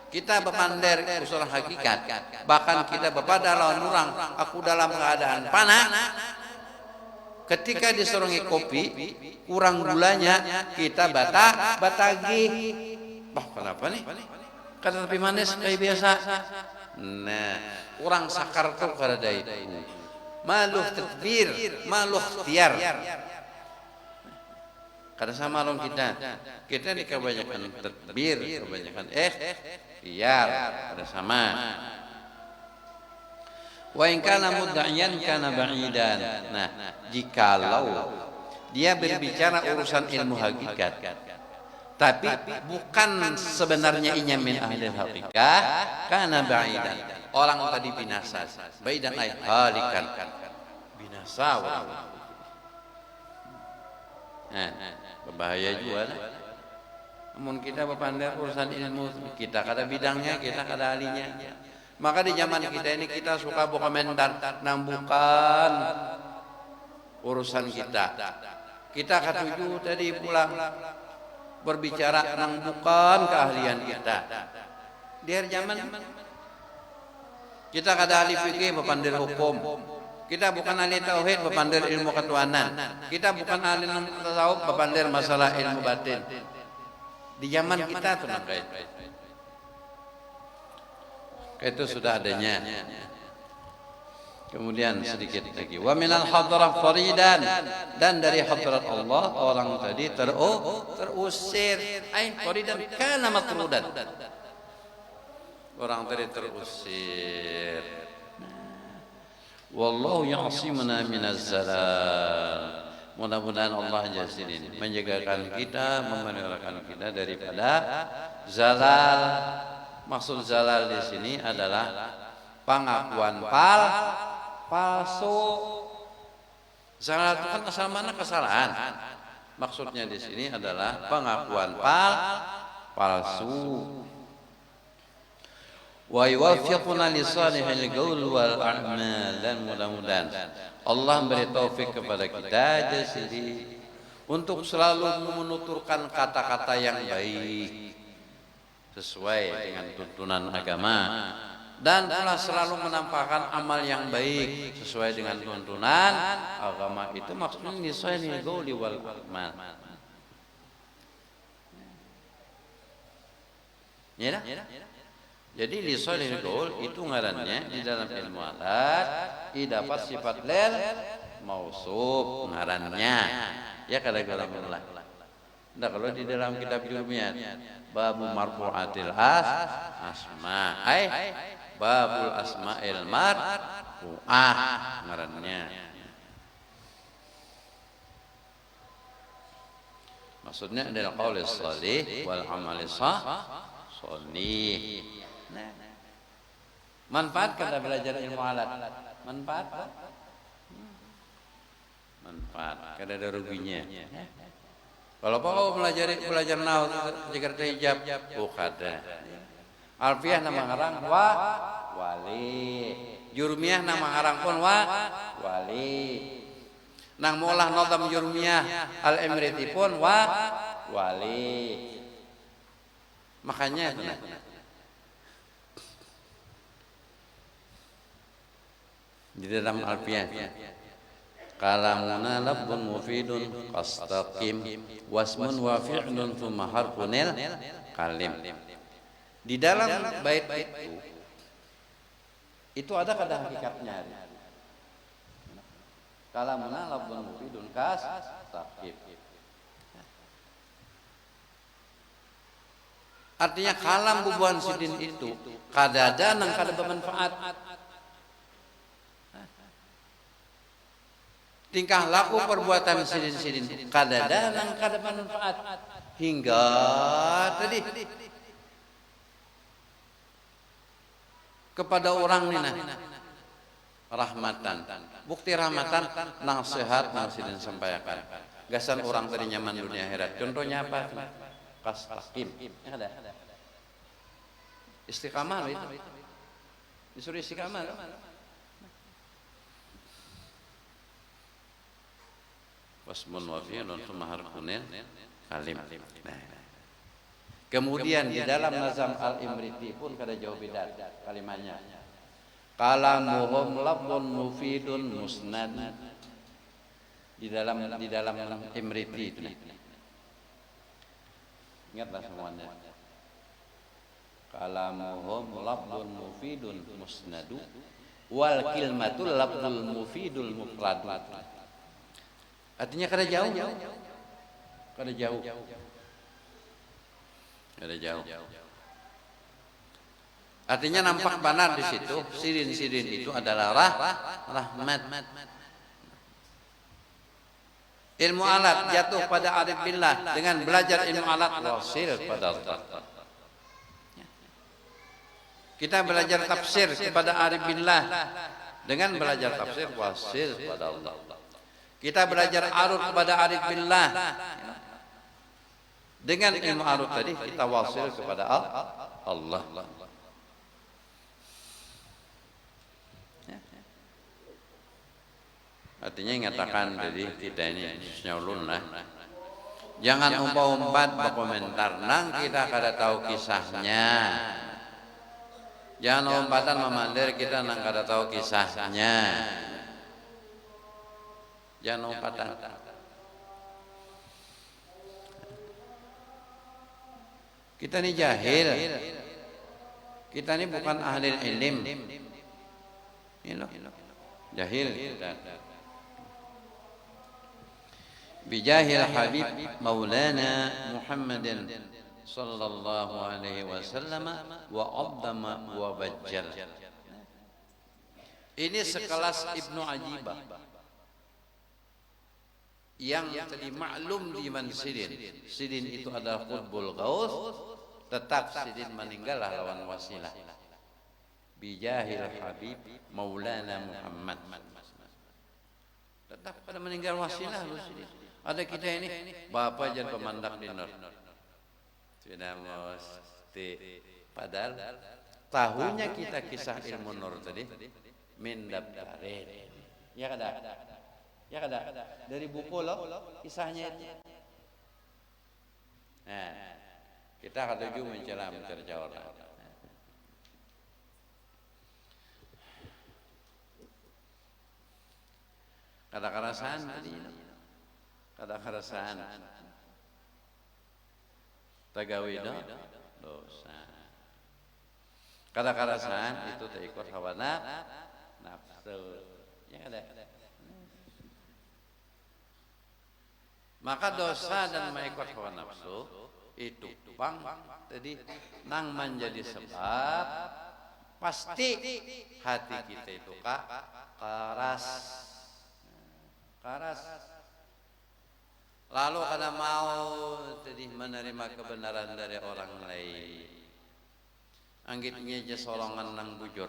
Kita berpandar usul hakikat, bahkan kita berpada lawan orang, aku dalam keadaan panah. Ketika diserungi kopi, kurang gulanya, kita batagih. Bah, kenapa nih? Kata tapi manis kayak biasa. Nah, orang sakar tuh kada itu. Maluh tadbir, maluh ikhtiar. Kada sama lawan kita. Kita ini kebanyakan tadbir, kebanyakan ikhtiar, kada sama. Wa in kana mudda'iyan kana ba'idan. Nah, jikalau dia berbicara urusan ilmu hakikat, tapi bukan sebenarnya inya min ahli hakikat, kana ba'idan. Orang tadi binasa. Ba'idan ay halikan. Binasa orang. Nah, berbahaya juga. Namun kita berpandai urusan ilmu, kita kada bidangnya, kita kada ahlinya. Maka di zaman kita ini kita suka berkomentar nang bukan urusan kita. Kita katuju tadi pulang berbicara nang bukan keahlian kita. Di hari zaman kita kada ahli fikih berpandai hukum. Kita bukan ahli tauhid berpandai ilmu ketuhanan. Kita bukan ahli tasawuf berpandai masalah ilmu batin. Di zaman kita tuh nang itu sudah adanya. Kemudian sedikit lagi. Wa minal hadrah faridan, dan dari hadrat Allah orang tadi terusir. Ai faridan kana matrudan. Orang tadi terusir. Wallahu ya'simuna minaz zalal. Mudah-mudahan Allah jazilin menjagakan kita, memeliharakan kita daripada zalal. Maksud zalal di sini adalah pengakuan palsu. Zalal itu kan asal mana kesalahan. Maksudnya di sini adalah pengakuan palsu. wa yuwaffiquna li salihil qaul wal a'mal, dan mudah-mudahan Allah beri taufik kepada kita jadi untuk selalu menuturkan kata-kata yang baik sesuai dengan tuntunan agama, dan pula selalu menampakkan amal yang baik sesuai dengan tuntunan agama. Itu maksudnya lisanil qauli wal amal. Ya dah? Jadi lisanil qaul itu ngarannya di dalam ilmu alat dapat sifat lil mausuf ngarannya. Ya kadang-kadang. Nah, kalau di dalam kitab Jurmiyat babu marfu'atil asma babul asma'il marfu'ah ngarannya. Maksudnya adalah qaul shalih wal amal shalih. Nah, manfaat kita belajar ilmu alat. Manfaat kada ada ruginya. Kalau kau belajar nahu jika hijab, kada. Alfiyah nama ngarang wali. Jurmiyah nama ngarang pun wali. Nang mulah notam Jurmiyah al-Imriti pun wali. Makanya di dalam Alfiyah kalamuna lafzun mufidun qastaqim wasmun wa fi'lun thumma harfunil kalim. Di dalam bait itu ada kata hakikatnya. Kalamuna lafzun mufidun qastaqim. Artinya kalam bubuhan sidin itu kadada nang kada bermanfaat. Tingkah laku perbuatan sidin-sidin kadada nang kada manfaat hingga tadi kepada orang nina rahmatan. Bukti rahmatan nang sehat nang sidin sampaikan. Gasan orang tadi nyaman dunia akhirat. Contohnya apa? Qastaqim. Ada. Istiqamah itu. Disuruh istiqamah. Wasmun wa fi'lun thumma harfunil kalim. Kemudian di dalam nazam al-Imriti pun kada jauh beda kalimatnya. Kalamuhum lafzun mufidun musnad. Di dalam Imriti itu. Ingatlah semuanya. Kalamuhum lafzun mufidun musnadu wal kilmatul lafzul mufidul mufradu. Artinya kada jauh. Artinya nampak benar di situ sidin-sidin itu adalah rahmat. Ilmu alat jatuh pada arif billah dengan belajar ilmu alat wasil pada Allah. Kita belajar tafsir kepada arif billah dengan belajar tafsir wasil pada Allah. Kita belajar arut kepada arif billah dengan ilmu arut tadi kita wasil kepada Allah. Artinya ingatakan jadi kita ini nyolun lah. Jangan umpat berkomentar nang kita kada tahu kisahnya. Jangan umpatan memandir kita nang kada tahu kisahnya. Jangan umpatan. Kita ini jahil. Kita ini bukan ahli ilm. Jahil kita. Bijahil Habib Maulana Muhammadin sallallahu alaihi wasallam wa abdama wa bajjal. Ini sekelas Ibnu Ajibah yang tadi maklum di man Sidin. Sidin itu adalah qutbul ghaus, tetap Sidin meninggallah lawan wasilah. Bijahil Habib Maulana Muhammad, tetap pada meninggal wasilah lu Sidin. Ada kita ini bapak jangan pemandak di nur sudah mesti padahal tahunya kita kisah ilmu nur tadi min daftarin. Ya kada? Ya kada? Dari buku loh kisahnya itu. Nah, kita ketujuh mencela mencerca orang. Kada karasan tadi, kada karasan. Tagawi dosa. Kada karasan itu tak ikut hawa nafsu. Ya kada. Maka dosa dan mengikut hawa nafsu itu bang tadi nang menjadi sebab pasti hati kita itu keras. Lalu kada mau tadi menerima kebenaran dari orang lain. Anggitnya aja solongan nang bujur.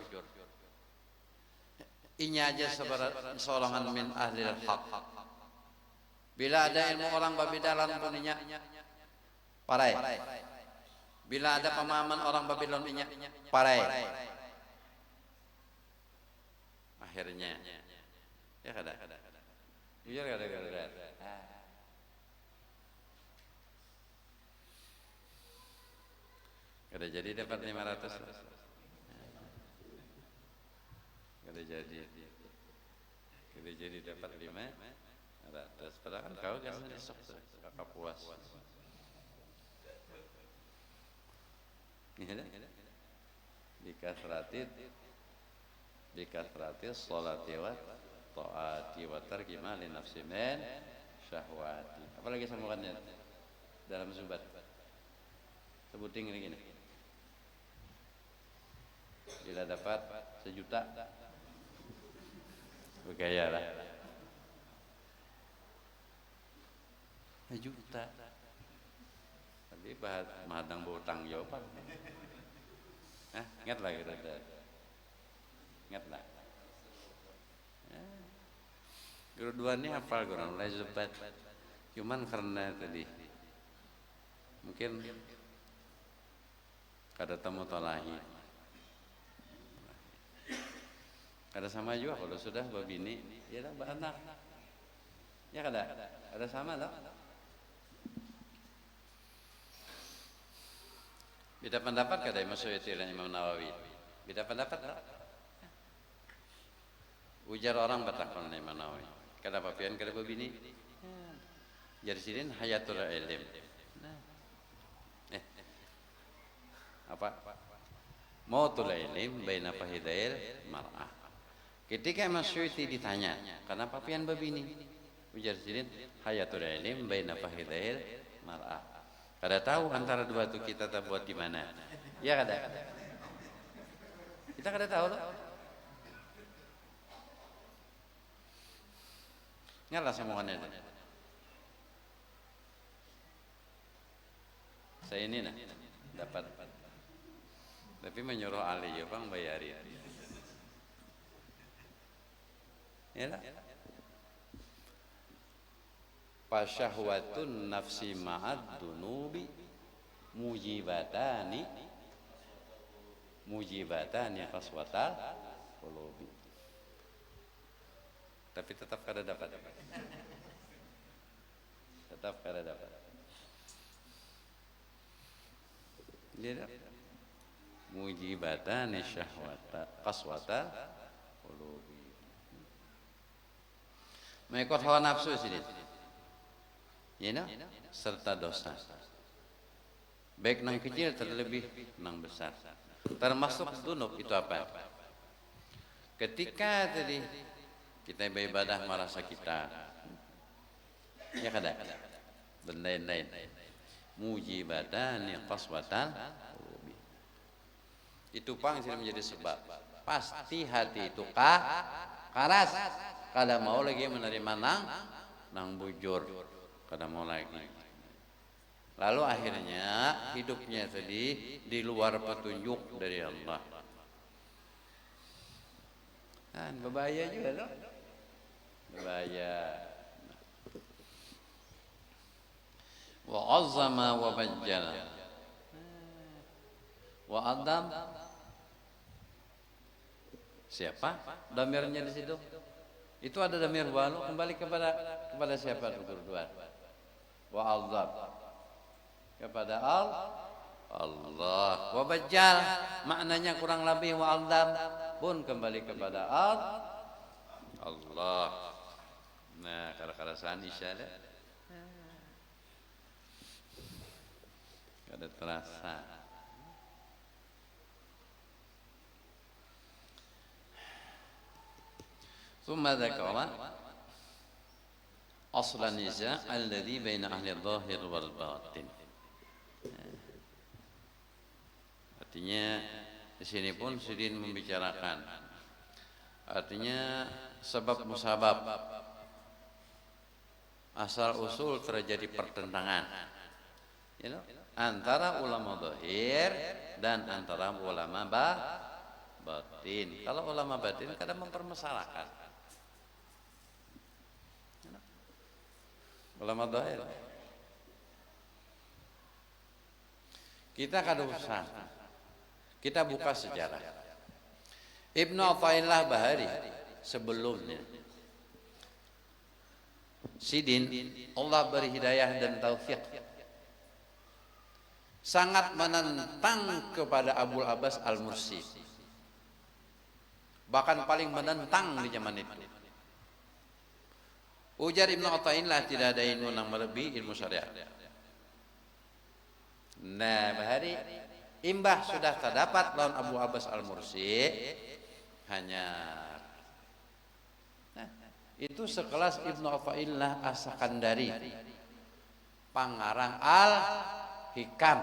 Inya aja solongan min ahlil haq. Bila ada ilmu orang babi dalam dunia, parai. Bila ada pemahaman orang Babylon inya, parai. Akhirnya, ya kada. Bujur kada. Kada jadi dapat 500. Kada jadi dapat 500. Padahal kan kau kan besok kakak puas. Bikasratis sholati wa taati wa tarki ma li nafsi min syahwati. Apalagi sambungannya dalam Zubat. Sebuting ini gini. Bila dapat 1 juta bergaya lah 1 juta tapi mahadang berutang jawaban ingat lah kita ingat lah guru dua ini hafal guru mulai Zubat cuman karena tadi mungkin kada temu tolahi kada sama juga kalau sudah babini ya dah beranak ya kada sama loh. Beda pendapat kada Imam Suyuti dan Imam Nawawi beda pendapat loh. Ujar orang batakon Imam Nawawi kada papian kada babini jadi sidin hayatul ilm apa mautul ilm baina fahidail mar'ah. Ketika Imam Suyuti ditanya, kenapa pian babini? Ujar sidin, hayatul ilm baina fahidail mar'ah. Kada tahu antara dua itu kita tak buat di mana. Ya kada. Kita kada tahu loh. Ngarlah semuanya. Saya ini nah dapat. Tapi menyuruh Ali ya bang bayarin. Ya lah. Fasyahwatun nafsi ma'ad dunubi mujibatani qaswatal qulubi. Tapi tetap kada dapat. Tetap kada dapat. Dia mujibatani qaswatal qulubi. Mengikut hawa nafsu sini, ya no? Serta dosa. Baik nang kecil terlebih nang besar. Termasuk dunub itu apa? Ketika tadi kita beribadah merasa kita, ya kada, dan lain-lain. Mujibatani qaswatal qulubi. Itu pang sini menjadi sebab. Pasti hati itu karas. Kada mau lagi menerima nang bujur, kada mau lagi. Lalu akhirnya hidupnya tadi di luar petunjuk dari Allah. Kan berbahaya juga loh. Berbahaya. Wa azzama wa bajjala. Wa adam Siapa? Damirnya di situ. Itu ada damir walu, kembali kepada siapa berdua? Wa Allah. Kepada Allah. Wa bajjal, maknanya kurang lebih wa Allah pun kembali kepada Allah. Nah, kara-kara sani isyarat. Kada terasa. ثم ذكر أصل النزاع الذي بين أهل الظاهر والباطن. Artinya di sini pun Sidin membicarakan. Artinya sebab musabab, asal usul terjadi pertentangan, antara ulama zahir dan antara ulama batin. Kalau ulama batin kadang mempermasalahkan ulama zahir. Kita kada usah. Kita buka sejarah. Ibnu Athaillah Bahari sebelumnya Sidin, Allah beri hidayah dan taufik, sangat menentang kepada Abul Abbas Al-Mursi. Bahkan paling menentang di zaman itu. Ujar Ibnu Athaillah, tidak ada ilmu yang melebihi ilmu syariat. Nah, Bahari imbah sudah terdapat lawan Abu Abbas Al-Mursi, hanya itu sekelas Ibnu Athaillah As-Sakandari, pangarang Al-Hikam,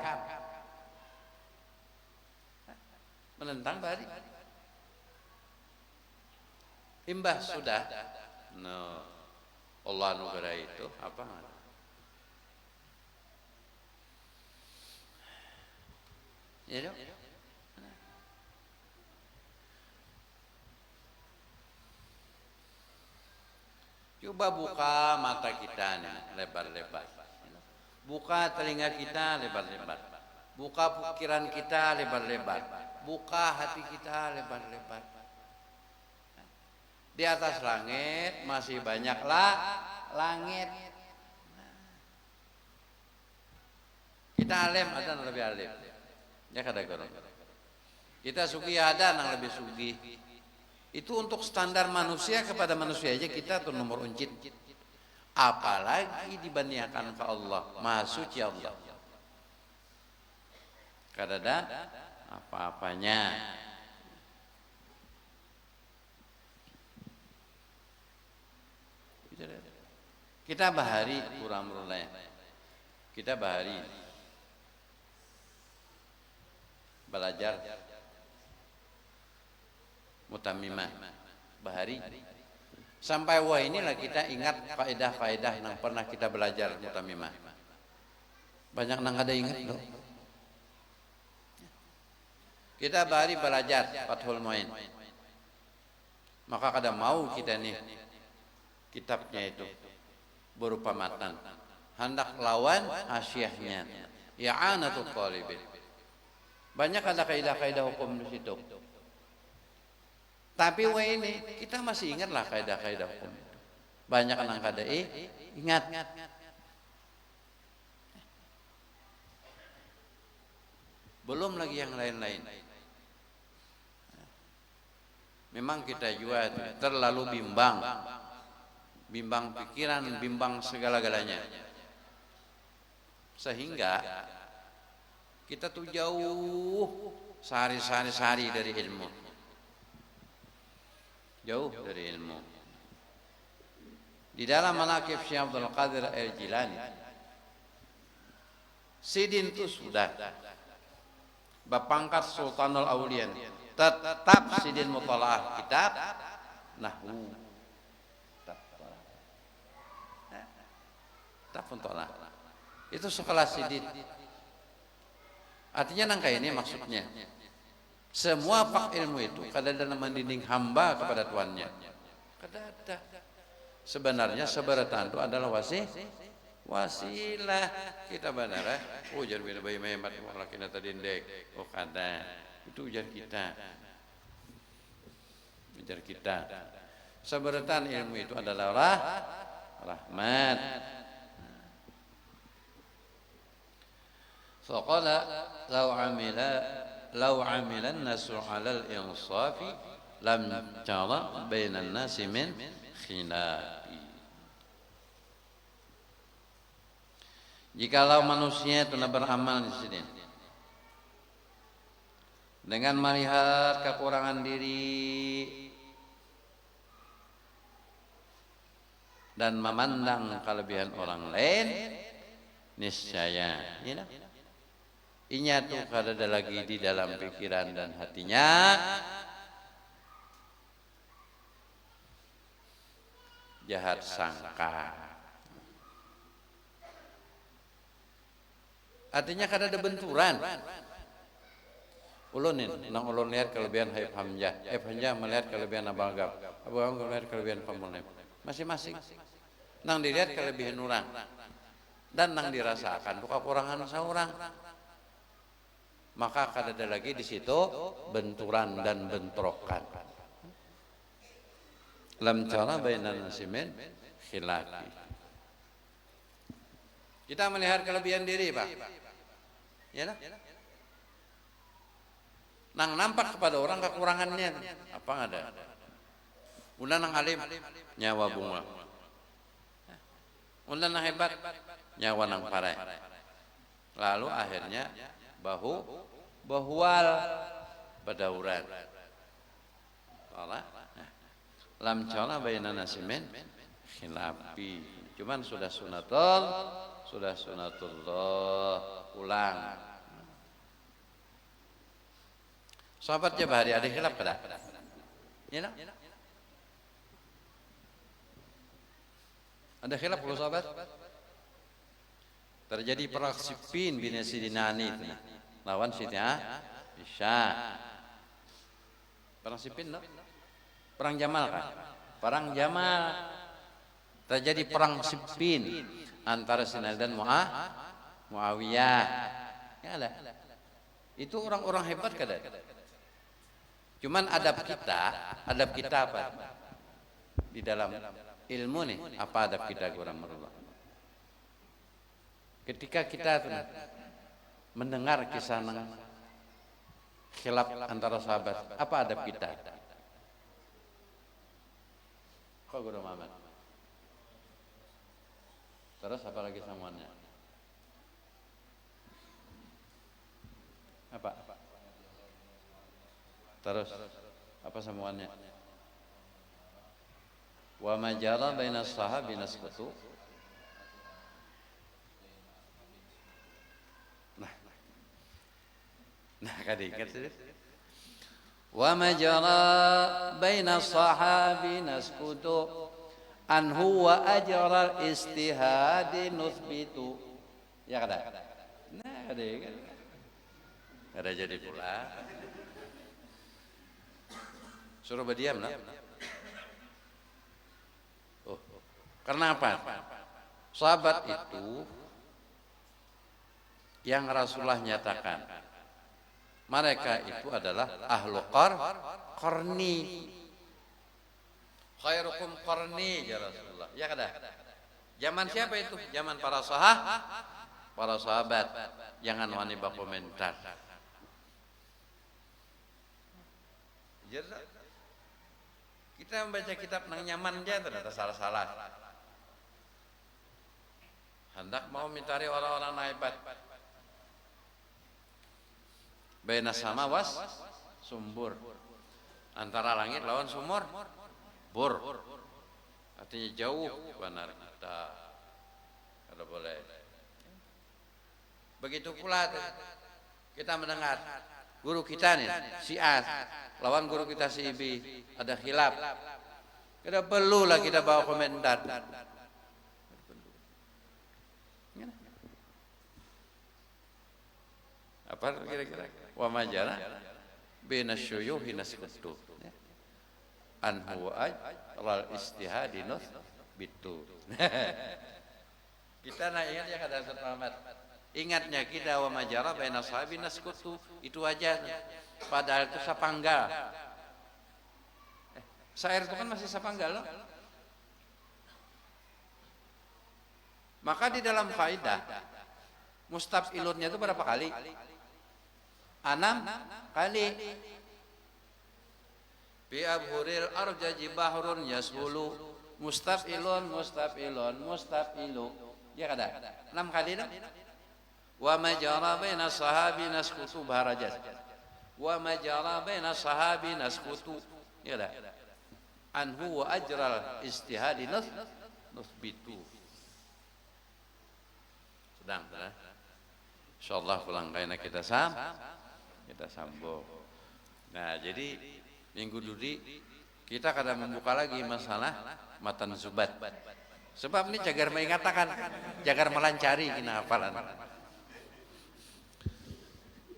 menentang Bahari. Imbah sudah Allah anugerah itu apa? Ya dong? Coba buka mata kita nih lebar-lebar, buka telinga kita lebar-lebar, buka pikiran kita lebar-lebar, buka hati kita lebar-lebar. Di atas langit masih banyaklah langit. Kita alim, ada yang lebih alim. Ya kadang-kadang. Kita sugi, ada yang lebih sugi. Itu untuk standar manusia kepada manusia aja kita tuh nomor uncit. Apalagi dibandingkan ke Allah, Maha Suci Allah. Kadada apa-apanya. Kita bahari kurang mulai. Kita bahari belajar mutammimah bahari sampai wah inilah kita ingat faedah-faedah yang pernah kita belajar mutammimah. Banyak nang ada ingat loh. Kita bahari belajar Fathul Muin. Maka kada mau kita nih kitabnya itu berupa matan, hendak lawan hasyahnya, i'anatul talibin. Banyak ada kaidah-kaidah hukum di situ. Tapi ini kita masih ingatlah kaidah-kaidah hukum itu. Banyak yang kada ingat. Belum lagi yang lain-lain. Memang kita juga terlalu bimbang pikiran, bimbang segala-galanya, sehingga kita tuh jauh sehari dari ilmu, jauh dari ilmu. Di dalam Manaqib Syekh Abdul Qadir Al-Jilani, Sidin itu sudah bapangkat Sultanul Auliyan, tetap Sidin mutalaah kitab nahwu. Puntolah. Itu sekelas Sidin. Artinya nangka ini maksudnya semua pak ilmu itu kada ada mendinding hamba kepada tuannya. Kada ada. Sebenarnya seberatan itu adalah wasilah kita benar. Ujar bina bayi mehemat laki nata dindek. Oh kada. Itu ujar kita. ajar kita. Sebenarnya ilmu itu adalah rahmat. Faqala law amila an-nasu 'ala al-insafi lam tara bainan nasi min khilafi. Jikalau manusia itu beramal di sini dengan melihat kekurangan diri dan memandang kelebihan orang lain, niscaya inya tuh kada ada lagi di dalam pikiran dan hatinya jahat sangka. Artinya kada ada benturan. Ulunin, nang ulun lihat kelebihan Habib Hamzah. Habib Hamzah melihat kelebihan Abang Agam. Abang Agam melihat kelebihan Pamulem. Masing-masing. Nang dilihat kelebihan orang. Dan nang dirasakan tuh kekurangan seorang. Maka kada ada lagi di situ benturan dan bentrokan. Lam tara bainan nasi min khilafi. Kita melihat kelebihan diri, Pak. Ya lah. Nang nampak kepada orang kekurangannya, apa ada? Unda nang alim, nyawa bunga. Unda nang hebat, nyawa nang parai. Lalu akhirnya bahual badauran. Lam cala bainan nasi min khilafi. Cuman sudah sunatullah ulang. Sahabat Jabari ada khilaf kada? Ya nak? Ada khilaf kalau sahabat? Terjadi perang Siffin bin Sidinani lawan Siti Aisyah. Perang Siffin, no? Perang Jamal kan? Perang Jamal. Terjadi perang Siffin antara Sinan dan Muawiyah. Ya ada. Itu orang-orang hebat kada? Cuman adab kita apa? Di dalam ilmu nih, apa adab kita orang merubah? Ketika kita mendengar kisah khilaf antara sahabat, apa adab kita? Kok Guru Muhammad? Terus apa lagi samuannya? Apa? Terus apa samuannya? Wa majara baina sahabi nasqutu. Nah kada ingat sih. Wa majara baina sahabi nasqutu anhu wa ajral istihadi nuthbitu. Ya kada? Nah kada ingat. Kada jadi pula. Suruh berdiam, nah. Oh, karena apa? Sahabat itu yang Rasulullah nyatakan, mereka itu adalah ahlu qarni. Khairukum qarni ya Rasulullah. Ya kada? Zaman siapa itu? Zaman para sahabat. Jangan wani berkomentar. Jadi kita membaca kitab nang nyaman aja ternyata salah-salah. Hendak mau mencari orang-orang hebat. Baina sama sumbur. Antara langit lawan sumur. Bur. Artinya jauh benar. Kada boleh. Begitu pula kita mendengar guru kita nih si A lawan guru kita si B ada khilaf. Kada perlulah kita bawa komentar. Apa kira-kira? Wa majara baina syuyuhi nasqutu. Anhu wal istihadi bitu. Kita nak ingat ya kata Ustaz Muhammad. Ingatnya kita wa majara baina sahabi nasqutu itu aja. Padahal itu sapanggal. Syair itu kan masih sapanggal. Maka di dalam kaidah mustaf'ilunnya itu berapa kali? 6 kali. Bi abhuril arjaji bahrun yasbulu mustaf'ilun mustaf'ilu. Ya kada? 6 kali dah. Wa majara baina sahabi nasqutu barajas. Wa majara baina sahabi nasqutu. Ya kada? Anhu wa ajral istihadi nuthbitu. Sedang dah. Insyaallah pulang kaina kita sambung. Nah, jadi minggu dudi kita kada membuka lagi masalah matan zubat. Sebab ini jagar mengatakan, jagar melancari kena hafalan.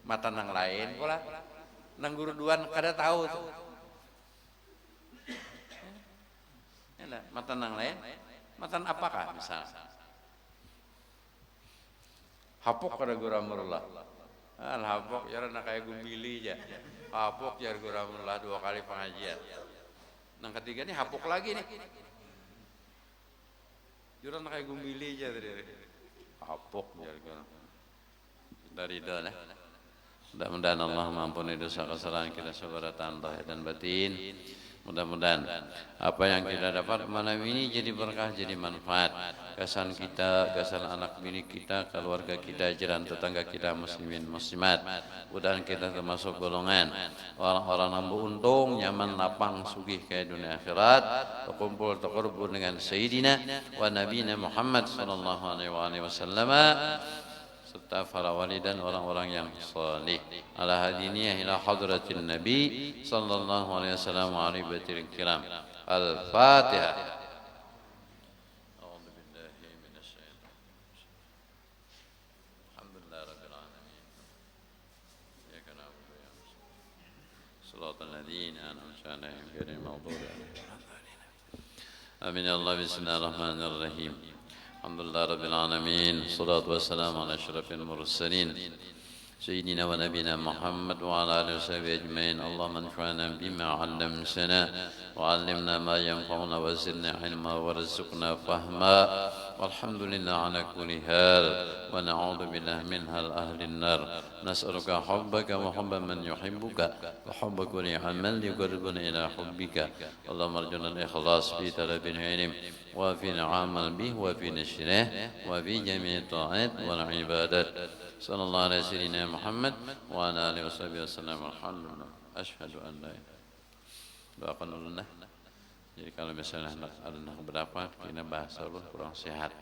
Matan yang lain pula nang guru duan kada tahu tuh. Ya, matan yang lain, matan apakah misalnya? Hapok kada guru amrullah. Hapok ya nak kayak gumbili aja. Hapok ya guru amrullah 2 kali pengajian. Nang ketiga nih hapok lagi nih. Jurang kayak gumbili aja tadi. Hapok ya guru. Dari doa. Mudah-mudahan Allah mengampuni dosa kesalahan kita sebaratan zahir dan batin. Mudah-mudahan apa yang kita dapat malam ini jadi berkah, jadi manfaat. Gasan kita, gasan anak bini kita, keluarga kita, jiran tetangga kita, muslimin muslimat. Mudah-mudahan kita termasuk golongan orang-orang yang beruntung, nyaman, lapang, sugih kayak dunia akhirat. Berkumpul terkumpul dengan Sayyidina wa Nabiyina Muhammad sallallahu alaihi wasallam. Serta para wali dan orang-orang yang salih. Ala hadiniyah ila hadratin Nabi sallallahu alaihi wasallam wa alihi kiram. Al-Fatihah. A'udzu billahi minasy syaithanir rajim. Alhamdulillah rabbil alamin. Ya kana wa ya Shiratal ladzina an'amta 'alaihim ghairil maghdubi 'alaihim. Amin ya Allah bismillahirrahmanirrahim. Alhamdulillah rabbil alamin. Salatu wassalamu ala asyrafil mursalin Sayyidina wa nabiyina Muhammad wa ala alihi washabihi ajmain. Allahumma anfa'na bima 'allamtana wa 'allimna ma yanfa'una wa zidna 'ilma warzuqna fahma. Walhamdulillah ala kulli hal wa na'udzu billahi min hal ahli an-nar. Nas'aluka hubbaka wa hubba man yuhibbuka wa hubba kulli 'amal yuqarribuna ila hubbika. Allahumma arjuna al-ikhlas fi talabil ilm wa fi al-'amal bih wa fi nashrihi wa fi jami' ta'at wal 'ibadat. Sallallahu alaihi sayyidina Muhammad wa ala alihi washabihi wasallam. Alhamdulillah. Asyhadu an la ilaha illallah. Doakan ulunah. Jadi kalau misalnya ada berapa kita bahas kurang sehat.